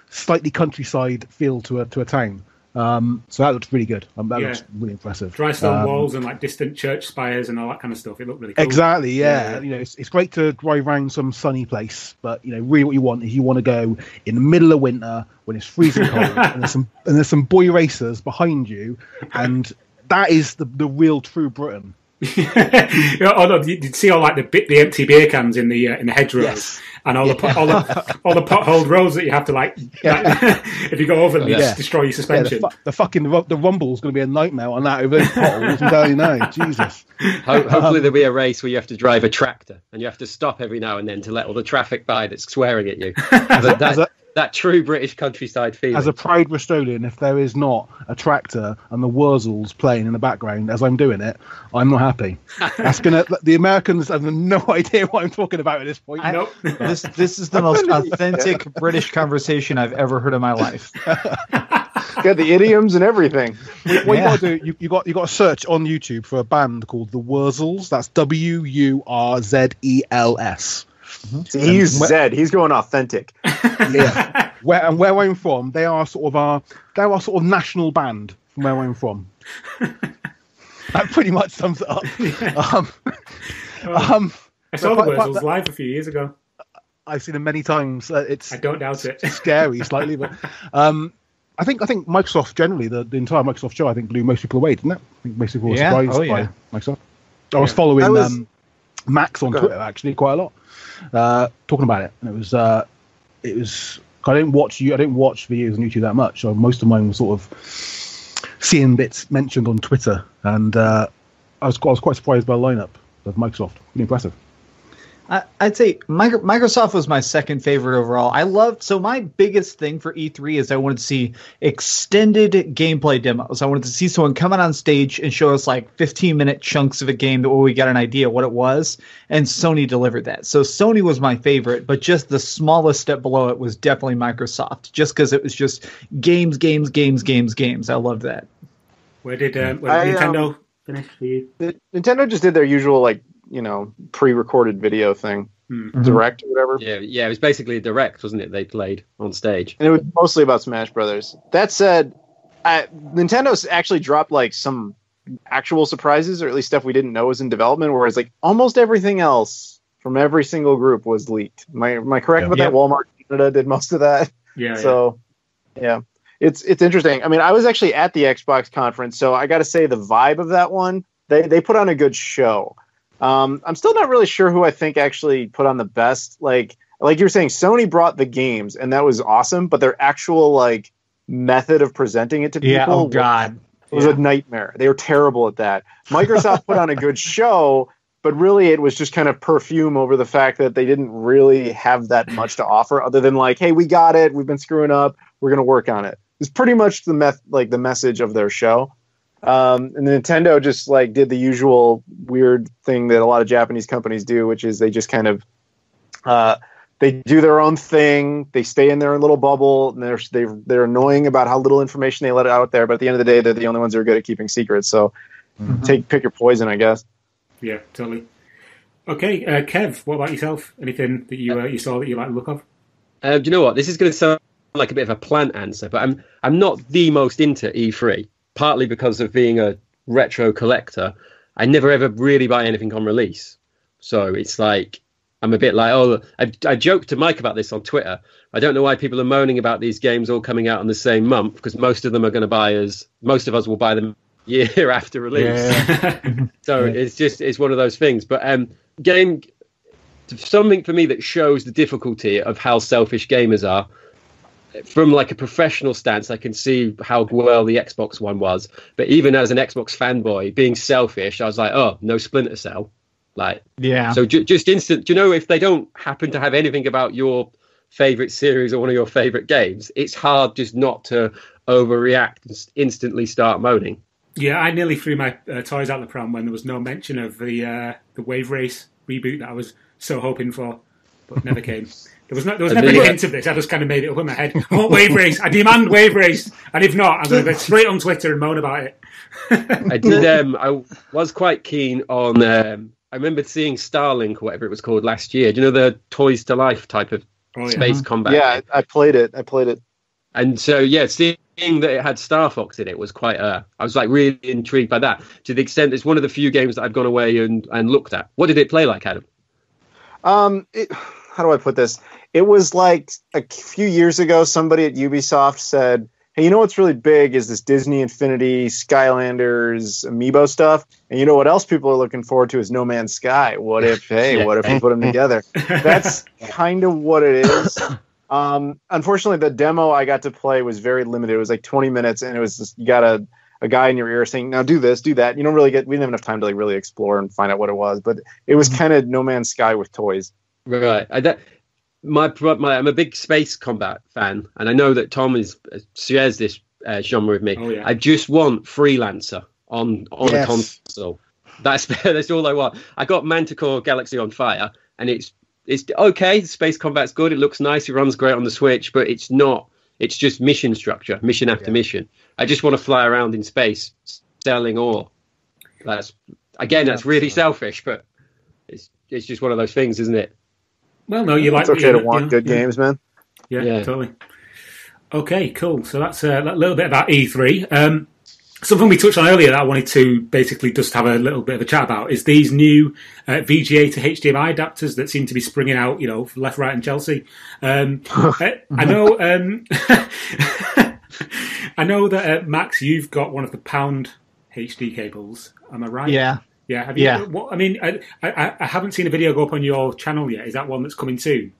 slightly countryside feel to a town. So that looks really good. That looks really impressive. Dry stone walls and like distant church spires and all that kind of stuff. It looked really cool. Exactly, yeah. It's great to drive around some sunny place, but really what you want is you want to go in the middle of winter when it's freezing cold and there's some boy racers behind you, and that is the real true Britain. You'd see all like the empty beer cans in the hedgerows. Yes. And all the potholed roads that you have to if you go over them, you just destroy your suspension. Yeah, the rumble's going to be a nightmare on that over those potholes. I'm telling you now, Jesus. Hopefully there'll be a race where you have to drive a tractor and you have to stop every now and then to let all the traffic by that's swearing at you. That true British countryside feeling. As a proud Bristolian, if there is not a tractor and the Wurzels playing in the background as I'm doing it, I'm not happy. The Americans have no idea what I'm talking about at this point. Nope. This is the most authentic British conversation I've ever heard in my life. Got the idioms and everything. What you got to do? You got to search on YouTube for a band called the Wurzels. That's WURZELS. See, he's Zed. He's going authentic. Yeah. Where I'm from, they are sort of national band from where I'm from. That pretty much sums it up. I saw the Wurzels live a few years ago. I've seen them many times. I don't doubt it. Scary slightly, but I think Microsoft generally, the entire Microsoft show, I think blew most people away, didn't it? I think most people were surprised by Microsoft. I was following Max on Twitter actually quite a lot. Talking about it, and it was I didn't watch videos on YouTube that much, so most of mine were sort of seeing bits mentioned on Twitter, and I was quite surprised by the lineup of Microsoft. Really impressive. I'd say Microsoft was my second favorite overall. So my biggest thing for E3 is I wanted to see extended gameplay demos. I wanted to see someone come out on stage and show us like 15-minute chunks of a game where we got an idea what it was, and Sony delivered that. So Sony was my favorite, but just the smallest step below it was definitely Microsoft, just because it was just games. I loved that. Where did Nintendo finish for you? Nintendo just did their usual pre-recorded video thing, direct or whatever. Yeah, it was basically a direct, wasn't it? They played on stage, and it was mostly about Smash Brothers. That said, Nintendo's actually dropped like some actual surprises, or at least stuff we didn't know was in development. Whereas like almost everything else from every single group was leaked. Am I correct about that? Walmart Canada did most of that. Yeah. It's interesting. I mean, I was actually at the Xbox conference, so I got to say the vibe of that one, they put on a good show. I'm still not really sure who I think actually put on the best. Like you were saying, Sony brought the games, and that was awesome. But their actual method of presenting it to people, was a nightmare. They were terrible at that. Microsoft put on a good show, but really it was just kind of perfume over the fact that they didn't really have that much to offer, other than hey, we got it. We've been screwing up. We're gonna work on it. It's pretty much the message of their show. And Nintendo just did the usual weird thing that a lot of Japanese companies do, which is they just kind of they do their own thing. They stay in their little bubble, and they're annoying about how little information they let out there. But at the end of the day, they're the only ones who are good at keeping secrets. So pick your poison, I guess. Yeah, totally. Okay, Kev, what about yourself? Anything that you saw that you like the look of? Do you know what? This is going to sound like a bit of a plant answer, but I'm not the most into E3. Partly because of being a retro collector, I never ever really buy anything on release. So it's like, I'm a bit like, oh, I joked to Mike about this on Twitter. I don't know why people are moaning about these games all coming out in the same month, because most of them are going to most of us will buy them year after release. Yeah. So it's one of those things. But something for me that shows the difficulty of how selfish gamers are. From like a professional stance, I can see how well the Xbox One was. But even as an Xbox fanboy, being selfish, I was like, oh, no Splinter Cell. Like, yeah. So just instant. Do you know, if they don't happen to have anything about your favorite series or one of your favorite games, it's hard just not to overreact and instantly start moaning. Yeah, I nearly threw my toys out the pram when there was no mention of the Wave Race reboot that I was so hoping for, but never came. There was never any hint of this. I just kind of made it up in my head. I want Wave Race. I demand Wave Race. And if not, I'm going to go straight on Twitter and moan about it. I did. I was quite keen on. I remember seeing Starlink or whatever it was called last year. Do you know the Toys to Life type of space combat? Yeah, I played it. And so, yeah, seeing that it had Star Fox in it was quite. I was like really intrigued by that, to the extent it's one of the few games that I've gone away and looked at. What did it play like, Adam? How do I put this? It was like a few years ago, somebody at Ubisoft said, hey, you know what's really big is this Disney Infinity, Skylanders, Amiibo stuff. And you know what else people are looking forward to is No Man's Sky. What if we put them together? That's kind of what it is. Unfortunately, the demo I got to play was very limited. It was like 20 minutes, and it was just, you got a guy in your ear saying, now do this, do that. You don't really we didn't have enough time to like really explore and find out what it was. But it was kind of No Man's Sky with toys. Right. I'm a big space combat fan, and I know that Tom shares this genre with me. Oh, yeah. I just want Freelancer on a console. That's all I want. I got Manticore Galaxy on Fire, and it's okay. The space combat's good. It looks nice. It runs great on the Switch, but it's not. It's just mission structure, mission after mission. I just want to fly around in space selling ore. That's really selfish, but it's just one of those things, isn't it? Well, no, you like. It's okay to want good games, man. Yeah, totally. Okay, cool. So that's a little bit about E3. Something we touched on earlier that I wanted to basically just have a little bit of a chat about is these new VGA to HDMI adapters that seem to be springing out, left, right, and Chelsea. I know. I know that Max, you've got one of the pound HD cables. Am I right? Yeah. Yeah. Have you? Yeah. What, I mean, I haven't seen a video go up on your channel yet. Is that one that's coming soon?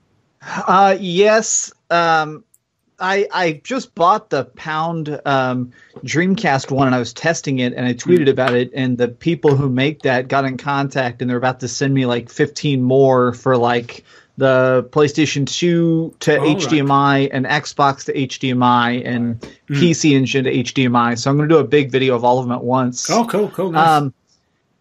Yes. I just bought the pound Dreamcast one, and I was testing it, and I tweeted about it, and the people who make that got in contact, and they're about to send me like 15 more for like the PlayStation 2 to HDMI, right, and Xbox to HDMI, and PC Engine to HDMI. So I'm going to do a big video of all of them at once. Oh, cool, nice.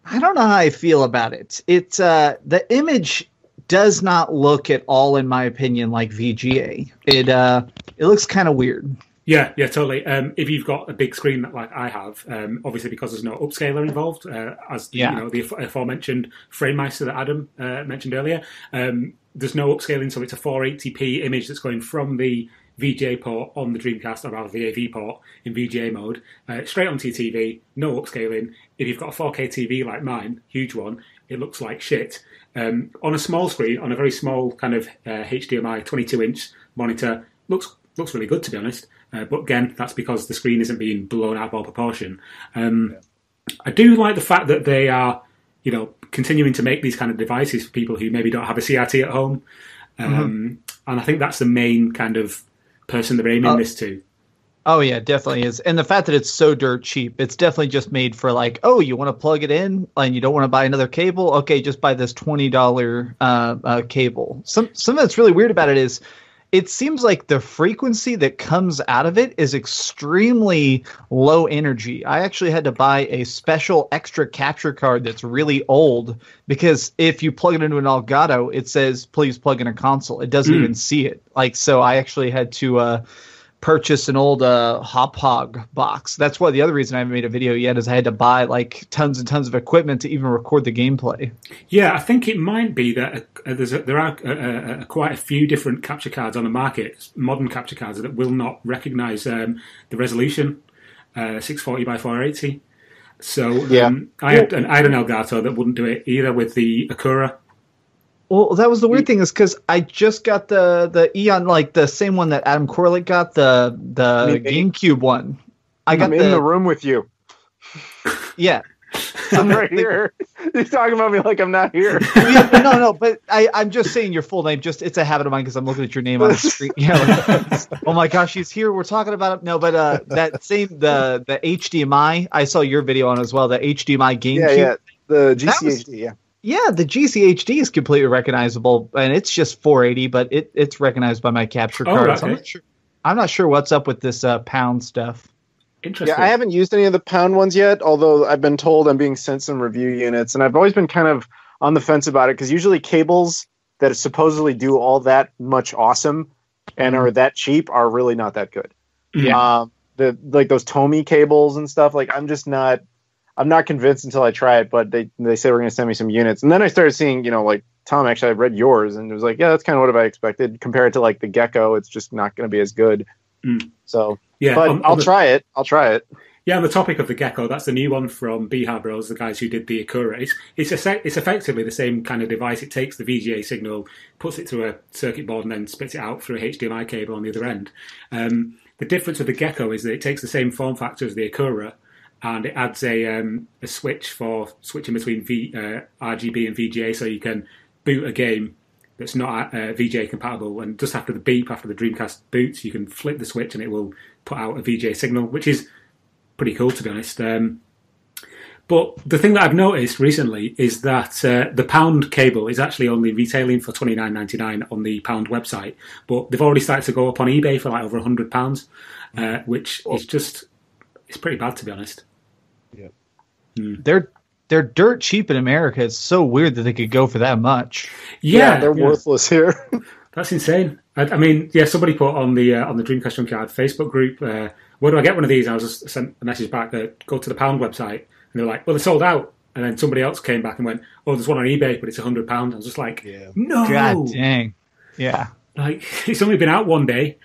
I don't know how I feel about it. It's the image does not look at all, in my opinion, like VGA. It looks kind of weird. Yeah, totally. If you've got a big screen like I have, obviously because there's no upscaler involved, the aforementioned FrameMeister that Adam mentioned earlier, there's no upscaling, so it's a 480p image that's going from the VGA port on the Dreamcast, or rather the AV port in VGA mode, straight onto your TV, no upscaling. If you've got a 4K TV like mine, huge one, it looks like shit. On a small screen, on a very small kind of HDMI 22-inch monitor, looks really good, to be honest. But again, that's because the screen isn't being blown out of all proportion. I do like the fact that they are, continuing to make these kind of devices for people who maybe don't have a CRT at home. And I think that's the main kind of person they're aiming this to. Oh, yeah, definitely is. And the fact that it's so dirt cheap, it's definitely just made for like, oh, you want to plug it in and you don't want to buy another cable? Okay, just buy this $20 cable. Something that's really weird about it is it seems like the frequency that comes out of it is extremely low energy. I actually had to buy a special extra capture card that's really old because if you plug it into an Elgato, it says, please plug in a console. It doesn't even see it. So I actually had to purchase an old Hop Hog box. That's why the other reason I haven't made a video yet is I had to buy like tons and tons of equipment to even record the gameplay. Yeah, I think it might be that there are quite a few different capture cards on the market, modern capture cards that will not recognise the resolution 640 by 480. So I had an Elgato that wouldn't do it either with the Acura Well, that was the weird thing, is because I just got the Eon, like the same one that Adam Koralik got, the GameCube one. I'm in the room with you. Yeah. I'm right here. He's talking about me like I'm not here. No, but I'm just saying your full name. Just it's a habit of mine because I'm looking at your name on the screen. Yeah. Oh my gosh, he's here. We're talking about it. No, but that same the HDMI. I saw your video on as well. The HDMI GameCube. Yeah. The GCHD. Yeah, the GCHD is completely recognizable, and it's just 480, but it's recognized by my capture card. Okay. So I'm not sure what's up with this pound stuff. Interesting. Yeah, I haven't used any of the pound ones yet, although I've been told I'm being sent some review units, and I've always been kind of on the fence about it, because usually cables that supposedly do all that much awesome and are that cheap are really not that good. Yeah. Like those Tomy cables and stuff, like I'm not convinced until I try it, but they say we're going to send me some units. And then I started seeing, like Tom, actually I read yours and it was like, yeah, that's kind of what I expected compared to like the Gecko. It's just not going to be as good. So, yeah, but I'll try it. Yeah, on the topic of the Gecko, that's the new one from Bihar Bros, the guys who did the Akura. It's effectively the same kind of device. It takes the VGA signal, puts it through a circuit board, and then spits it out through a HDMI cable on the other end. The difference with the Gecko is that it takes the same form factor as the Akura, and it adds a switch for switching between RGB and VGA, so you can boot a game that's not VGA compatible, and just after the beep, after the Dreamcast boots, you can flip the switch and it will put out a VGA signal, which is pretty cool, to be honest. But the thing that I've noticed recently is that the Pound cable is actually only retailing for $29.99 on the Pound website, but they've already started to go up on eBay for like over £100, which is just, it's pretty bad, to be honest. Yeah. They're dirt cheap in America. It's so weird that they could go for that much. Yeah, they're worthless here. That's insane. I mean, somebody put on the Dreamcast Junkyard Facebook group, where do I get one of these? And I was just sent a message back, go to the Pound website. And they're like, well, they're sold out. And then somebody else came back and went, oh, there's one on eBay, but it's £100. I was just like, no. God dang. Yeah. Like, it's only been out one day.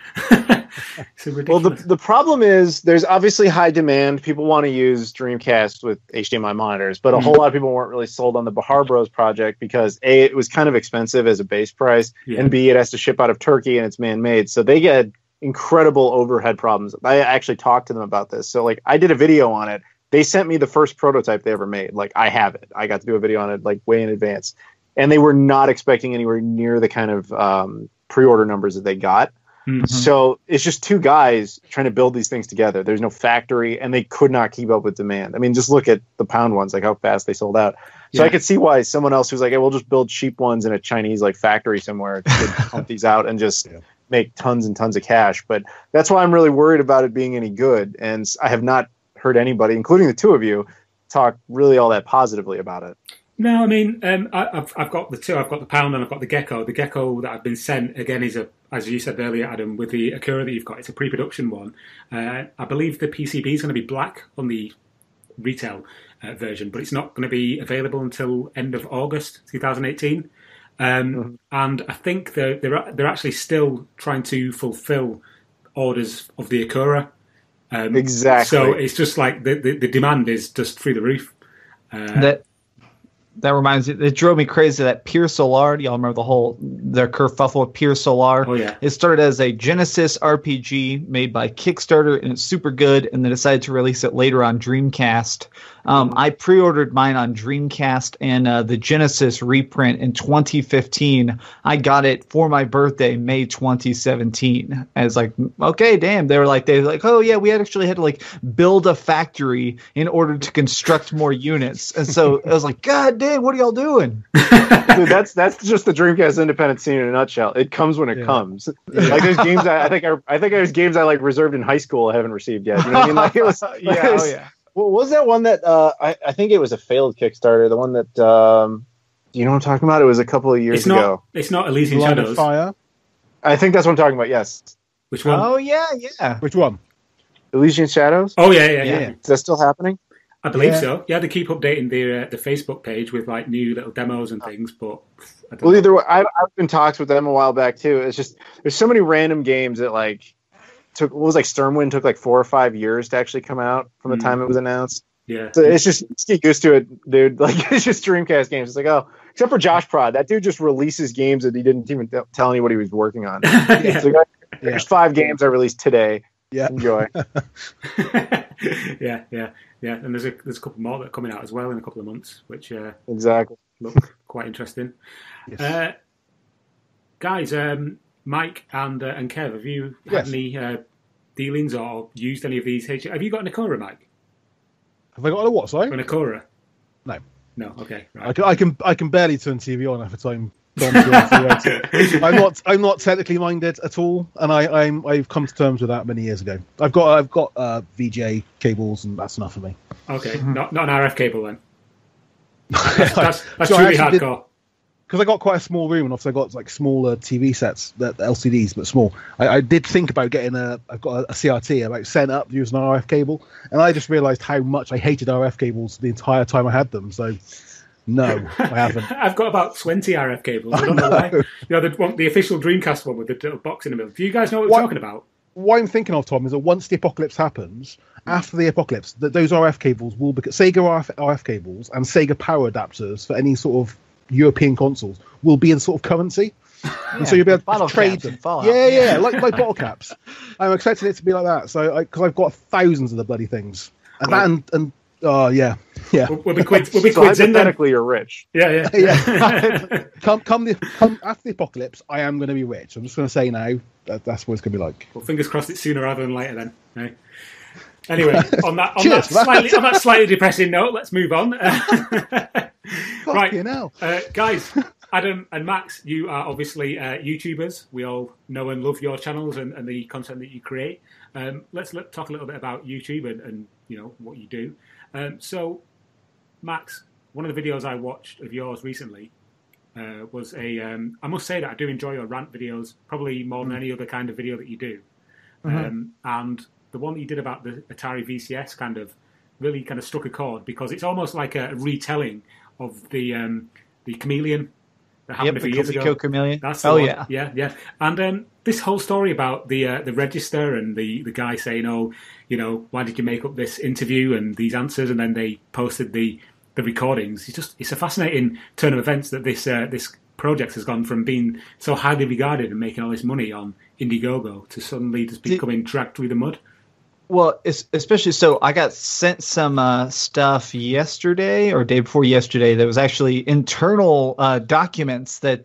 Well, the problem is there's obviously high demand. People want to use Dreamcast with HDMI monitors, but a whole lot of people weren't really sold on the Bihar Bros project because A, it was kind of expensive as a base price, and B, it has to ship out of Turkey and it's man-made. So they get incredible overhead problems. I actually talked to them about this. So like I did a video on it. They sent me the first prototype they ever made. Like I have it. I got to do a video on it like way in advance. And they were not expecting anywhere near the kind of pre-order numbers that they got. Mm-hmm. So it's just two guys trying to build these things together. There's no factory, and they could not keep up with demand. I mean, just look at the Pound ones, like how fast they sold out. So I could see why someone else who's like, hey, we'll just build cheap ones in a Chinese like factory somewhere could pump these out and just make tons and tons of cash. But that's why I'm really worried about it being any good. And I have not heard anybody, including the two of you, talk really all that positively about it. No, I mean, I've got the two. I've got the Pound and I've got the Gecko. The Gecko that I've been sent, again, is as you said earlier, Adam, with the Akura that you've got, it's a pre-production one. I believe the PCB is going to be black on the retail version, but it's not going to be available until end of August 2018. And I think they're actually still trying to fulfill orders of the Akura. Exactly. So it's just like the demand is just through the roof. That reminds me, it drove me crazy that Pure Solar, y'all remember the kerfuffle with Pure Solar? Oh, yeah. It started as a Genesis RPG made by Kickstarter, and it's super good, and they decided to release it later on Dreamcast. I pre-ordered mine on Dreamcast and the Genesis reprint in 2015. I got it for my birthday, May 2017. I was like, okay, damn. They were like, oh yeah, we actually had to like build a factory in order to construct more units. And so I was like, God damn, what are y'all doing? Dude, that's just the Dreamcast independent scene in a nutshell. It comes when it comes. Like there's games I think there's games I like reserved in high school I haven't received yet. You know what I mean? Like it was What was that one that I think it was a failed Kickstarter? The one that you know what I'm talking about? It was a couple of years ago. It's not Elysian Shadows. Fire. I think that's what I'm talking about. Yes. Which one? Oh yeah. Which one? Elysian Shadows. Oh yeah. Is that still happening? I believe so. Yeah, they keep updating the Facebook page with like new little demos and things. But I don't know. Either way, I've been in talks with them a while back too. It's just there's so many random games that like. Stormwind took like 4 or 5 years to actually come out from the time it was announced. Yeah. So it's just get used to it, dude. Like it's just Dreamcast games. It's like, oh, Except for Josh Prod, that dude just releases games that he didn't even tell anybody he was working on. There's 5 games I released today. Yeah, enjoy. yeah. And there's a couple more that are coming out as well in a couple of months, which exactly look quite interesting. Yes. Guys, Mike and Kev, have you had any dealings or used any of these? Have you got an Akura, Mike? Have I got a what? Sorry, an Akura? No. No. Okay. Right. I can barely turn TV on half the time. I'm not technically minded at all, and I've come to terms with that many years ago. I've got VGA cables, and that's enough for me. Okay, not an RF cable then. That's truly hardcore. Because I got quite a small room, and obviously I got like smaller TV sets, that LCDs, but small. I did think about getting I've got a CRT, about setting up using an RF cable, and I just realised how much I hated RF cables the entire time I had them. So. No, I haven't. I've got about 20 RF cables. I don't know why. The official Dreamcast one with the little box in the middle. Do you guys know what we're talking about? What I'm thinking of, Tom, is that once the apocalypse happens, after the apocalypse, that those RF cables will become Sega RF cables and Sega power adapters for any sort of European consoles will be in sort of currency. And so you'll be able to trade them. Yeah, like bottle caps. I'm expecting it to be like that. So because I've got thousands of the bloody things, and yeah. We'll be quids so hypothetically, you're rich. Yeah. Come after the apocalypse, I am going to be rich. I'm just going to say now that's what it's going to be like. Well, fingers crossed it's sooner rather than later then. Right? Anyway, on that slightly depressing note, let's move on. Right, guys. Adam and Max, you are obviously YouTubers. We all know and love your channels and the content that you create. Let's talk a little bit about YouTube and what you do. So, Max, one of the videos I watched of yours recently was I must say that I do enjoy your rant videos, probably more than any other kind of video that you do. And the one that you did about the Atari VCS really kind of struck a chord, because it's almost like a retelling of the Chameleon that happened a few years ago. Chameleon. That's the one. Yeah. And this whole story about the register and the guy saying, why did you make up this interview and these answers, and then they posted the recordings. It's a fascinating turn of events that this project has gone from being so highly regarded and making all this money on Indiegogo to suddenly just becoming dragged through the mud. Well, especially so, I got sent some stuff yesterday or day before yesterday that was actually internal documents that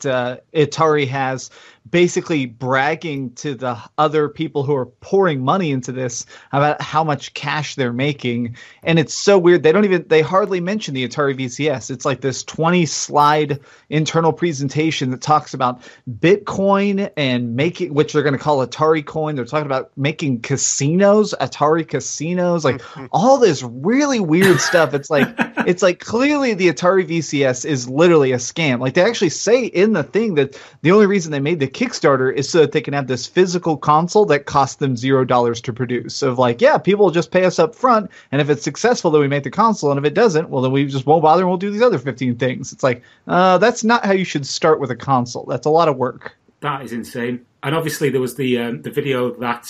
Atari has, basically bragging to the other people who are pouring money into this about how much cash they're making. And it's so weird. They hardly mention the Atari VCS. It's like this 20-slide internal presentation that talks about Bitcoin and making, which they're going to call Atari Coin. They're talking about making casinos, Atari casinos, like all this really weird stuff. It's like clearly the Atari VCS is literally a scam. Like they actually say in the thing that the only reason they made the Kickstarter is so that they can have this physical console that costs them $0 to produce. So people will just pay us up front, and if it's successful, then we make the console, and if it doesn't, well, then we just won't bother and we'll do these other 15 things. It's like, that's not how you should start with a console. That's a lot of work. That is insane. And obviously there was the video that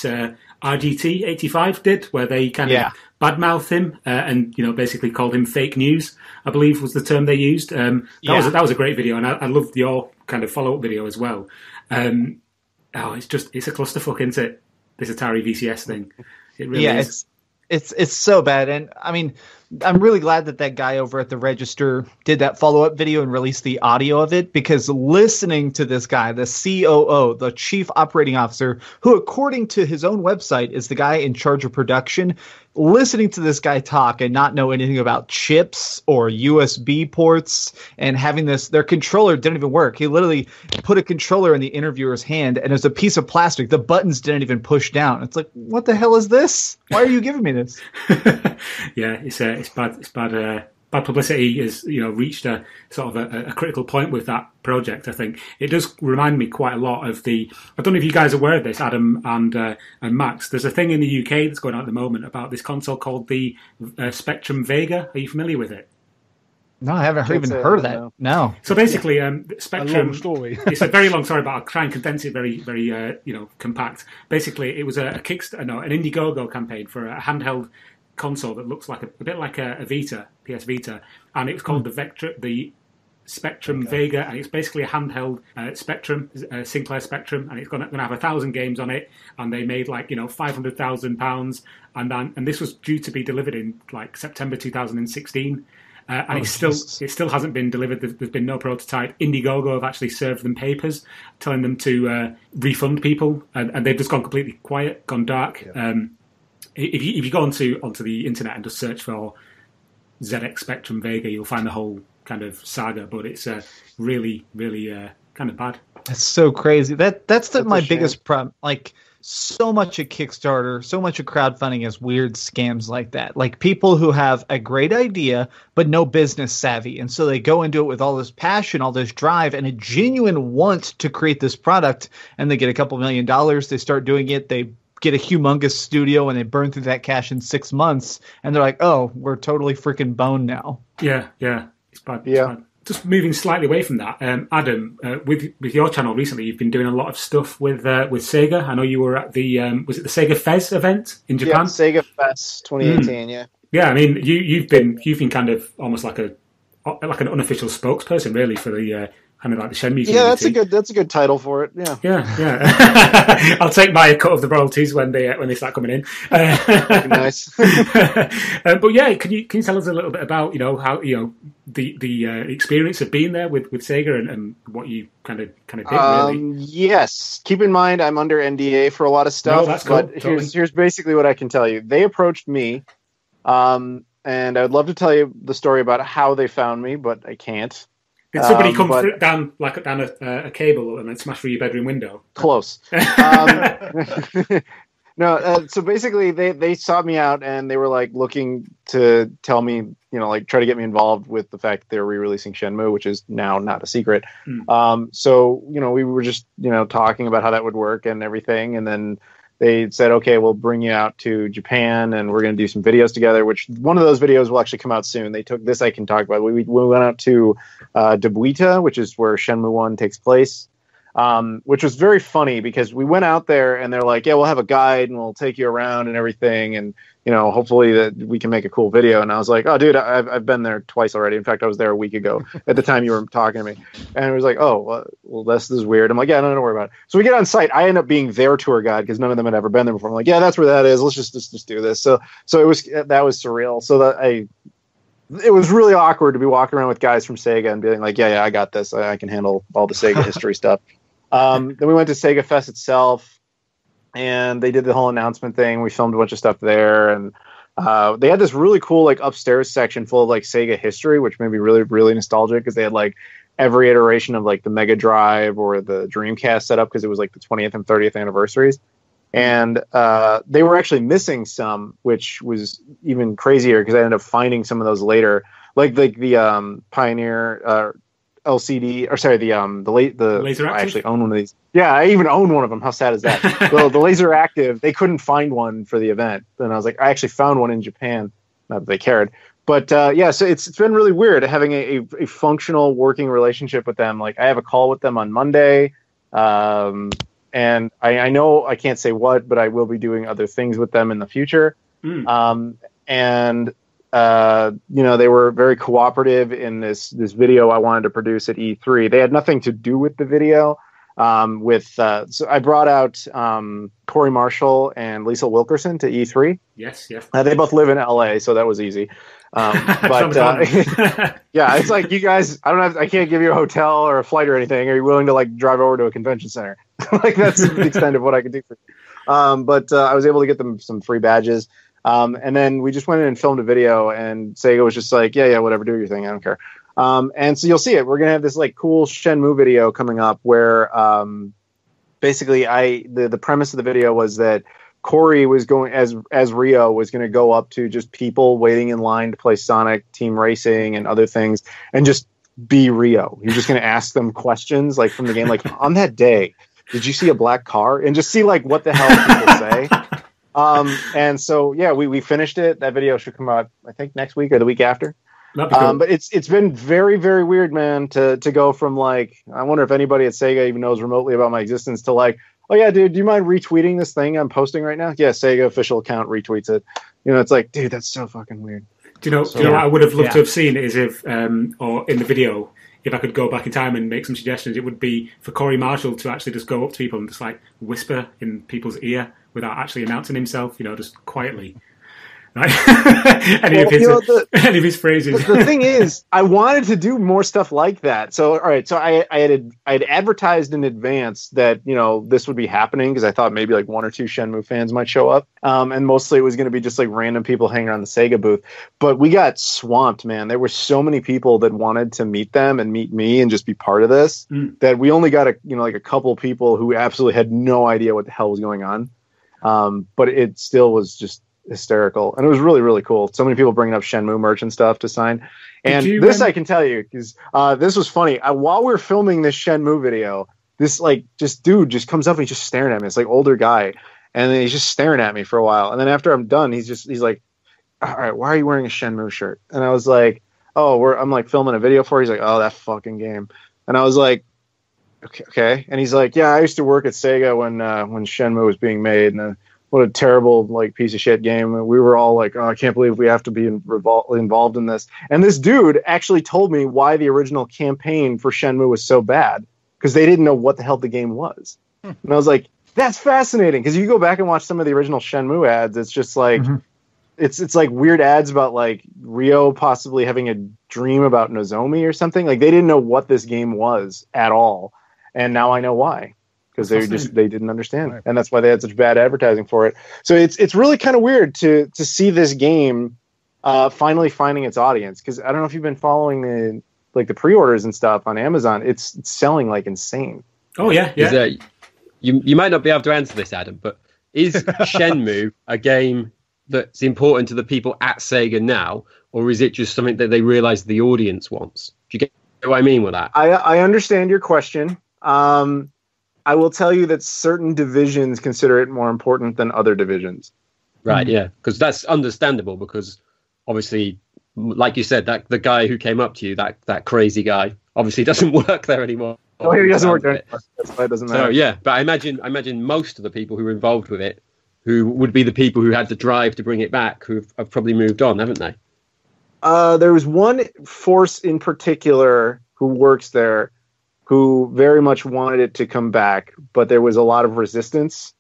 RGT85 did, where they kind of badmouthed him and basically called him fake news, I believe was the term they used. That was a great video, and I loved your kind of follow-up video as well. It's a clusterfuck, isn't it? This Atari VCS thing. It really is. It's so bad. And I mean, I'm really glad that guy over at the Register did that follow-up video and released the audio of it, because listening to this guy, the COO, the Chief Operating Officer, who according to his own website is the guy in charge of production, listening to this guy talk and not know anything about chips or USB ports and having their controller didn't even work. He literally put a controller in the interviewer's hand and it was a piece of plastic. The buttons didn't even push down. It's like, what the hell is this? Why are you giving me this? Yeah, it's bad. Bad publicity has reached a sort of a critical point with that project. I think it does remind me quite a lot of I don't know if you guys are aware of this, Adam and Max. There's a thing in the UK that's going on at the moment about this console called the Spectrum Vega. Are you familiar with it? No, I haven't even heard of that. No. So basically, Spectrum. A long story. It's a very long story, but I'll try and condense it very, very compact. Basically, it was an Indiegogo campaign for a handheld console that looks like a bit like a Vita, PS Vita, and it was called the Spectrum Vega, and it's basically a handheld Spectrum, Sinclair Spectrum, and it's going to have 1,000 games on it. And they made £500,000, and this was due to be delivered in September 2016. And it still hasn't been delivered. There's been no prototype. Indiegogo have actually served them papers telling them to refund people, and they've just gone completely quiet, gone dark. Yeah. If you go onto the internet and just search for ZX Spectrum Vega, you'll find the whole kind of saga. But it's really, really kind of bad. That's so crazy. That's my biggest problem. So much of Kickstarter, so much of crowdfunding is weird scams like that. People who have a great idea, but no business savvy. And so they go into it with all this passion, all this drive, and a genuine want to create this product. And they get a couple $1 million. They start doing it. They get a humongous studio and they burn through that cash in 6 months. And they're like, oh, we're totally freaking boned now. Yeah. It's bad. Yeah. It's bad. Just moving slightly away from that, Adam, with your channel recently, you've been doing a lot of stuff with Sega. I know you were at the was it the Sega Fest event in Japan? Yeah, Sega Fest 2018. Yeah. Yeah, I mean, you've been kind of almost like an unofficial spokesperson, really, for the kind of like the Shenmue community. Yeah, that's a good title for it. Yeah. Yeah. I'll take my cut of the royalties when they start coming in. Nice. But yeah, can you tell us a little bit about how the experience of being there with Sega and what you kind of did really? Yes. Keep in mind I'm under NDA for a lot of stuff. No, that's cool. But here's basically what I can tell you. They approached me, and I would love to tell you the story about how they found me, but I can't. Did somebody come down a cable and then smash through your bedroom window? Close. No, so basically they sought me out and they were looking to tell me, try to get me involved with the fact that they were re-releasing Shenmue, which is now not a secret. So, we were just, talking about how that would work and everything. And then they said, okay, we'll bring you out to Japan and we're going to do some videos together, which one of those videos will actually come out soon. They took this, I can talk about. We went out to Dobuita, which is where Shenmue 1 takes place, which was very funny because we went out there and they're like, yeah, we'll have a guide and we'll take you around and everything. And, hopefully that we can make a cool video. And I was like, oh, dude, I've been there twice already. In fact, I was there a week ago at the time you were talking to me. And it was like, oh, well, this is weird. I'm like, yeah, no, don't worry about it. So we get on site. I end up being their tour guide because none of them had ever been there before. I'm like, yeah, that's where that is. Let's just do this. So that was surreal. So it was really awkward to be walking around with guys from Sega and being like, yeah, I got this. I can handle all the Sega history stuff. Then we went to Sega Fest itself, and they did the whole announcement thing. We filmed a bunch of stuff there, and they had this really cool upstairs section full of Sega history, which made me really, really nostalgic because they had every iteration of the Mega Drive or the Dreamcast set up because it was the 20th and 30th anniversaries. And they were actually missing some, which was even crazier because I ended up finding some of those later, like the Pioneer LCD, or sorry, the Laser Active. I actually own one of these. Yeah, I even own one of them. How sad is that? Well, the Laser Active, they couldn't find one for the event, and I was like, I actually found one in Japan. Not that they cared, but yeah. So it's been really weird having a functional working relationship with them. I have a call with them on Monday. And I know I can't say what, but I will be doing other things with them in the future. They were very cooperative in this video I wanted to produce at E3. They had nothing to do with the video. So I brought out Corey Marshall and Lisa Wilkerson to E3. Yes. They both live in LA, so that was easy. But yeah, it's like, you guys, I can't give you a hotel or a flight or anything. Are you willing to drive over to a convention center? That's the extent of what I could do for you. But I was able to get them some free badges. And then we just went in and filmed a video, and Sega was just like, yeah, whatever, do your thing. I don't care. And so you'll see it. We're going to have this cool Shenmue video coming up where basically the premise of the video was that Corey was going as Rio was going to go up to just people waiting in line to play Sonic Team Racing and other things and just be Rio. You're just going to ask them questions from the game, on that day, did you see a black car? And just see what the hell people say. And so, yeah, we finished it. That video should come out, I think, next week or the week after. Cool. But it's been very, very weird, man, to go from I wonder if anybody at Sega even knows remotely about my existence to oh yeah, dude, do you mind retweeting this thing I'm posting right now? Yeah, Sega official account retweets it. It's like, dude, that's so fucking weird. Do you know what I would have loved to have seen is if, or in the video, if I could go back in time and make some suggestions, it would be for Corey Marshall to actually just go up to people and just like whisper in people's ear without actually announcing himself, just quietly. Right? any of his phrases. The thing is, I wanted to do more stuff like that. So, all right. So I had advertised in advance that, this would be happening because I thought maybe like one or two Shenmue fans might show up. And mostly it was going to be just like random people hanging around the Sega booth. But we got swamped, man. There were so many people that wanted to meet them and meet me and just be part of this that we only got a couple people who absolutely had no idea what the hell was going on. But it still was just hysterical, and it was really, really cool. So many people bringing up Shenmue merch and stuff to sign. And I can tell you, because this was funny. While we were filming this Shenmue video, this dude just comes up and he's just staring at me. It's like older guy, and then he's just staring at me for a while. And then after I'm done, he's like, "All right, why are you wearing a Shenmue shirt?" And I was like, "Oh, I'm like filming a video for." He's like, "Oh, that fucking game." And I was like, "Okay." And he's like, "Yeah, I used to work at Sega when Shenmue was being made, and what a terrible piece of shit game. And we were all like, oh, I can't believe we have to be involved in this." And this dude actually told me why the original campaign for Shenmue was so bad, because they didn't know what the hell the game was. And I was like, that's fascinating, because you go back and watch some of the original Shenmue ads, it's just like it's like weird ads about like Ryo possibly having a dream about Nozomi or something. Like they didn't know what this game was at all, and now I know why. Because they didn't understand, right. And that's why they had such bad advertising for it. So it's really kind of weird to see this game finally finding its audience. Because I don't know if you've been following the pre-orders and stuff on Amazon. It's selling like insane. Oh yeah. You might not be able to answer this, Adam, but is Shenmue a game that's important to the people at Sega now, or is it just something that they realize the audience wants? Do you get what I mean with that? I understand your question. I will tell you that certain divisions consider it more important than other divisions. Right, yeah, because that's understandable, because obviously, like you said, that the guy who came up to you, that crazy guy, obviously doesn't work there anymore. Oh, he doesn't work there anymore. That's why it doesn't matter. So, yeah, but I imagine most of the people who were involved with it, who would be the people who had the drive to bring it back, who have probably moved on, haven't they? There was one force in particular who works there who very much wanted it to come back, but there was a lot of resistance.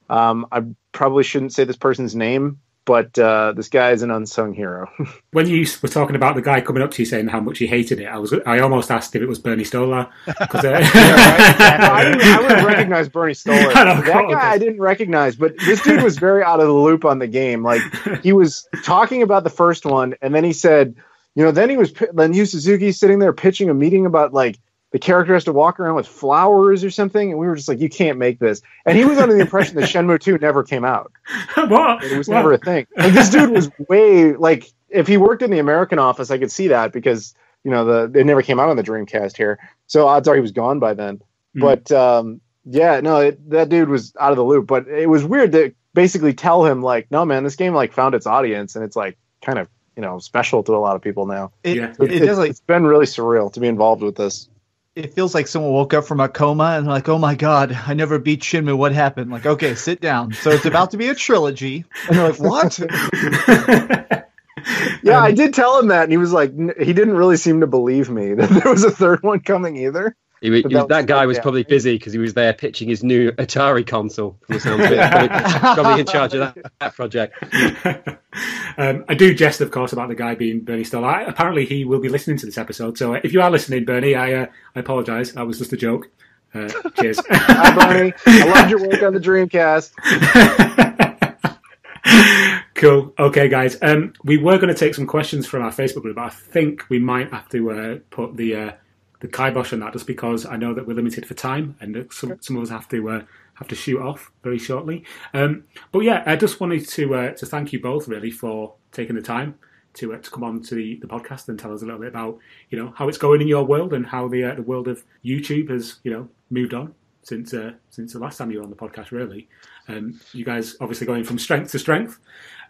I probably shouldn't say this person's name, but this guy is an unsung hero. When you were talking about the guy coming up to you saying how much he hated it, I almost asked if it was Bernie Stolar. I would have recognized Bernie Stolar. That guy I didn't recognize, but this dude was very out of the loop on the game. Like, he was talking about the first one, and then he said, then Yu Suzuki sitting there pitching a meeting about the character has to walk around with flowers or something, and we were just like, you can't make this. And he was under the impression that Shenmue 2 never came out. What? It was never a thing. This dude was way, if he worked in the American office, I could see that, because, it never came out on the Dreamcast here. So odds are he was gone by then. But, that dude was out of the loop. But it was weird to basically tell him, no, man, this game, found its audience, and it's, kind of, special to a lot of people now. It's been really surreal to be involved with this. It feels like someone woke up from a coma and oh my God, I never beat Shenmue. What happened? Okay, sit down. So it's about to be a trilogy. And they're like, what? Yeah, I did tell him that, and he was like, he didn't really seem to believe me that there was a third one coming either. That guy was probably busy because he was there pitching his new Atari console. From the sounds of it. Probably in charge of that project. I do jest, of course, about the guy being Bernie Stolar. Apparently, he will be listening to this episode. So if you are listening, Bernie, I apologise. That was just a joke. Cheers. Hi, Bernie. I loved your work on the Dreamcast. Cool. Okay, guys. We were going to take some questions from our Facebook group, but I think we might have to put the kibosh on that, just because I know that we're limited for time, and some of us have to shoot off very shortly. But yeah, I just wanted to thank you both really for taking the time to come on to the podcast and tell us a little bit about how it's going in your world, and how the world of YouTube has moved on since the last time you were on the podcast. Really, you guys obviously going from strength to strength.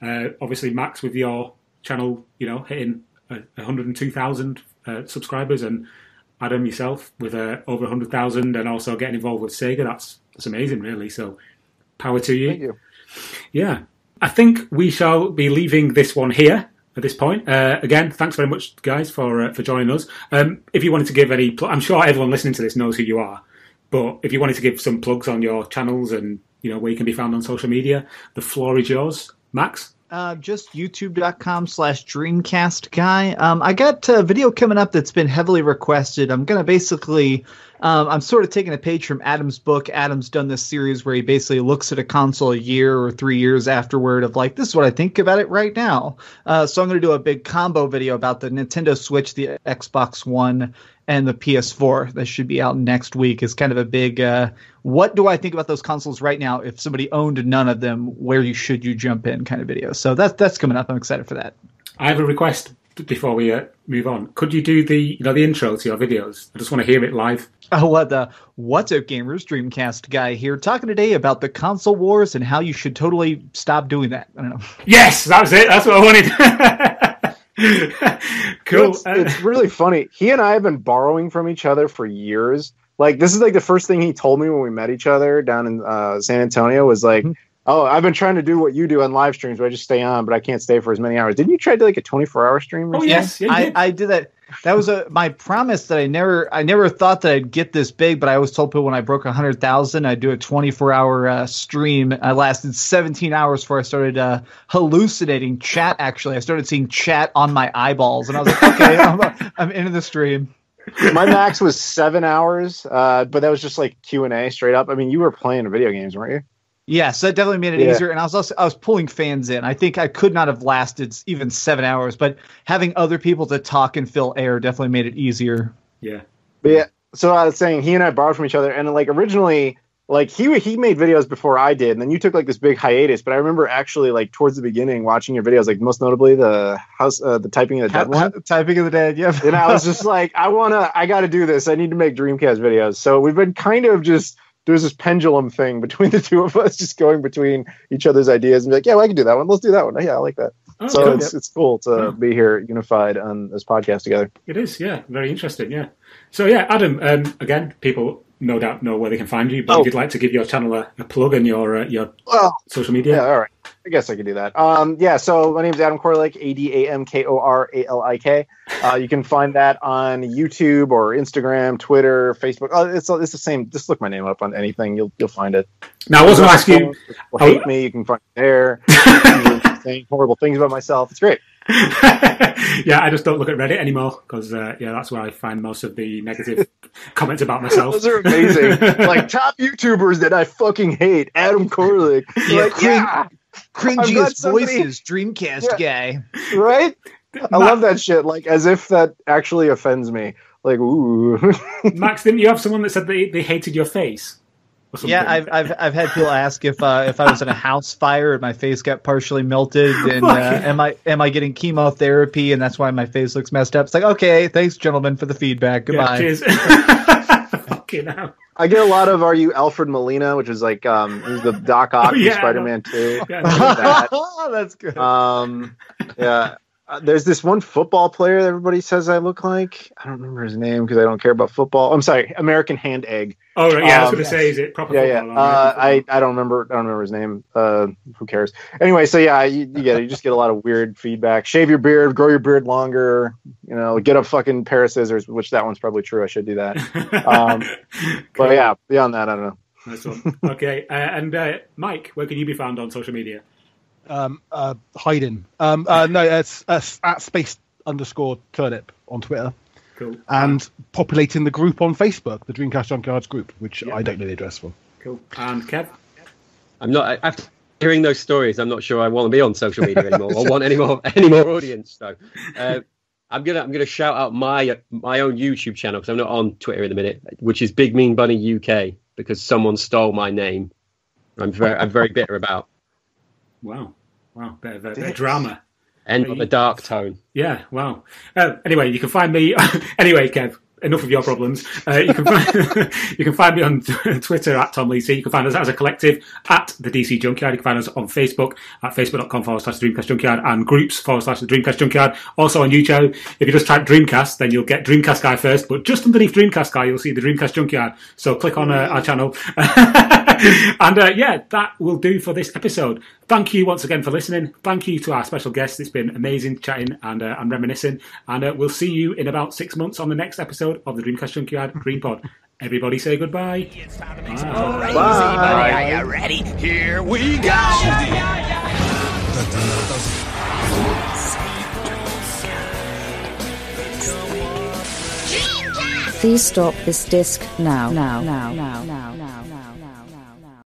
Obviously, Max, with your channel, hitting 102,000 subscribers, and Adam, yourself, with over 100,000, and also getting involved with Sega. That's amazing, really. So, power to you. Thank you. Yeah. I think we shall be leaving this one here. at this point. Again, thanks very much, guys, for joining us. If you wanted to give any, I'm sure everyone listening to this knows who you are, but if you wanted to give some plugs on your channels and where you can be found on social media, the floor is yours, Max. Just youtube.com/DreamcastGuy. I got a video coming up that's been heavily requested. I'm going to basically, I'm sort of taking a page from Adam's book. Adam's done this series where he basically looks at a console a year or 3 years afterward of like, this is what I think about it right now. So I'm going to do a big combo video about the Nintendo Switch, the Xbox One, and the PS4 that should be out next week. Is kind of a big, what do I think about those consoles right now? If somebody owned none of them, where should you jump in kind of video. So that's coming up. I'm excited for that. I have a request before we move on. Could you do the the intro to your videos? I just want to hear it live. Oh, what's up, gamers? Dreamcast Guy here, talking today about the console wars and how you should totally stop doing that. I don't know. Yes, that was it. That's what I wanted. Cool. It's really funny. He and I have been borrowing from each other for years. Like, this is like the first thing he told me when we met each other down in San Antonio was like, oh, I've been trying to do what you do on live streams where I just stay on, but I can't stay for as many hours. Didn't you try to do like a 24-hour stream? Oh, yes. Yeah, I did that. That was my promise that I never thought that I'd get this big, but I always told people when I broke 100,000, I'd do a 24-hour stream. I lasted 17 hours before I started hallucinating chat, actually. I started seeing chat on my eyeballs, and I was like, okay, I'm into the stream. My max was 7 hours, but that was just like Q&A straight up. I mean, you were playing video games, weren't you? Yes, that definitely made it easier, and I was pulling fans in. I think I could not have lasted even 7 hours, but having other people to talk and fill air definitely made it easier. Yeah. But yeah, so I was saying he and I borrowed from each other, and like originally, like he made videos before I did, and then you took like this big hiatus. But I remember actually like towards the beginning watching your videos, like most notably the Typing of the Dead one. Typing of the Dead, yeah. And I was just like, I got to do this. I need to make Dreamcast videos. So we've been kind of just. There's this pendulum thing between the two of us, just going between each other's ideas and be like, yeah, well, I can do that one. Let's do that one. Yeah, I like that. Oh, so cool. It's cool to be here unified on this podcast together. It is, yeah. Very interesting, yeah. So, yeah, Adam, again, people no doubt know where they can find you, but if you'd like to give your channel a plug and your social media. Yeah, all right. I guess I could do that. Yeah, so my name is Adam Koralik, ADAMKORALIK. You can find that on YouTube or Instagram, Twitter, Facebook. It's the same. Just look my name up on anything. You'll find it. Now, I was going to ask you. Hate me. You can find me there. Saying horrible things about myself. It's great. Yeah, I just don't look at Reddit anymore because that's where I find most of the negative comments about myself. Those are amazing. Like top YouTubers that I fucking hate. Adam Koralik. Cringiest voices, Dreamcast Guy. Right? I love that shit. Like as if that actually offends me. Like, ooh. Max, didn't you have someone that said they hated your face? Yeah, I've had people ask if I was in a house fire and my face got partially melted, and am I getting chemotherapy and that's why my face looks messed up? It's like, okay, thanks, gentlemen, for the feedback. Goodbye. Yeah, cheers. Fucking hell. I get a lot of "Are you Alfred Molina?" which is like who's the Doc Ock from Spider-Man 2. Yeah, that's good. Yeah. There's this one football player that everybody says I look like. I don't remember his name because I don't care about football. I'm sorry, American Hand Egg. Oh, right, yeah, I was going to say, is it proper football? Yeah. I don't remember his name. Who cares? Anyway, so yeah, you just get a lot of weird feedback. Shave your beard, grow your beard longer. Get a fucking pair of scissors, which that one's probably true. I should do that. But yeah, beyond that, I don't know. Nice one. Okay, and Mike, where can you be found on social media? Hiding. No, it's at space_turnip on Twitter. Cool. And populating the group on Facebook, the Dreamcast Junkyard group, which I don't know the address for. Cool. And Kev? I'm not. After hearing those stories, I'm not sure I want to be on social media anymore or want any more audience. So I'm gonna shout out my own YouTube channel because I'm not on Twitter at the minute, which is Big Mean Bunny UK because someone stole my name. I'm very bitter about. Wow, bit of drama. And the dark tone. Yeah, wow. Anyway, you can find me. Anyway, Kev, enough of your problems. You can find me on Twitter at Tom Lisi. You can find us as a collective at the DC Junkyard. You can find us on Facebook at facebook.com/Dreamcast Junkyard and groups/the Dreamcast Junkyard. Also on YouTube, if you just type Dreamcast, then you'll get Dreamcast Guy first. But just underneath Dreamcast Guy, you'll see the Dreamcast Junkyard. So click on our channel. Yeah, that will do for this episode. Thank you once again for listening. Thank you to our special guests. It's been amazing chatting and reminiscing. And we'll see you in about 6 months on the next episode of the Dreamcast Junkyard Dreampod. Everybody say goodbye. Bye. Bye. Are you ready? Here we go. Please stop this disc now.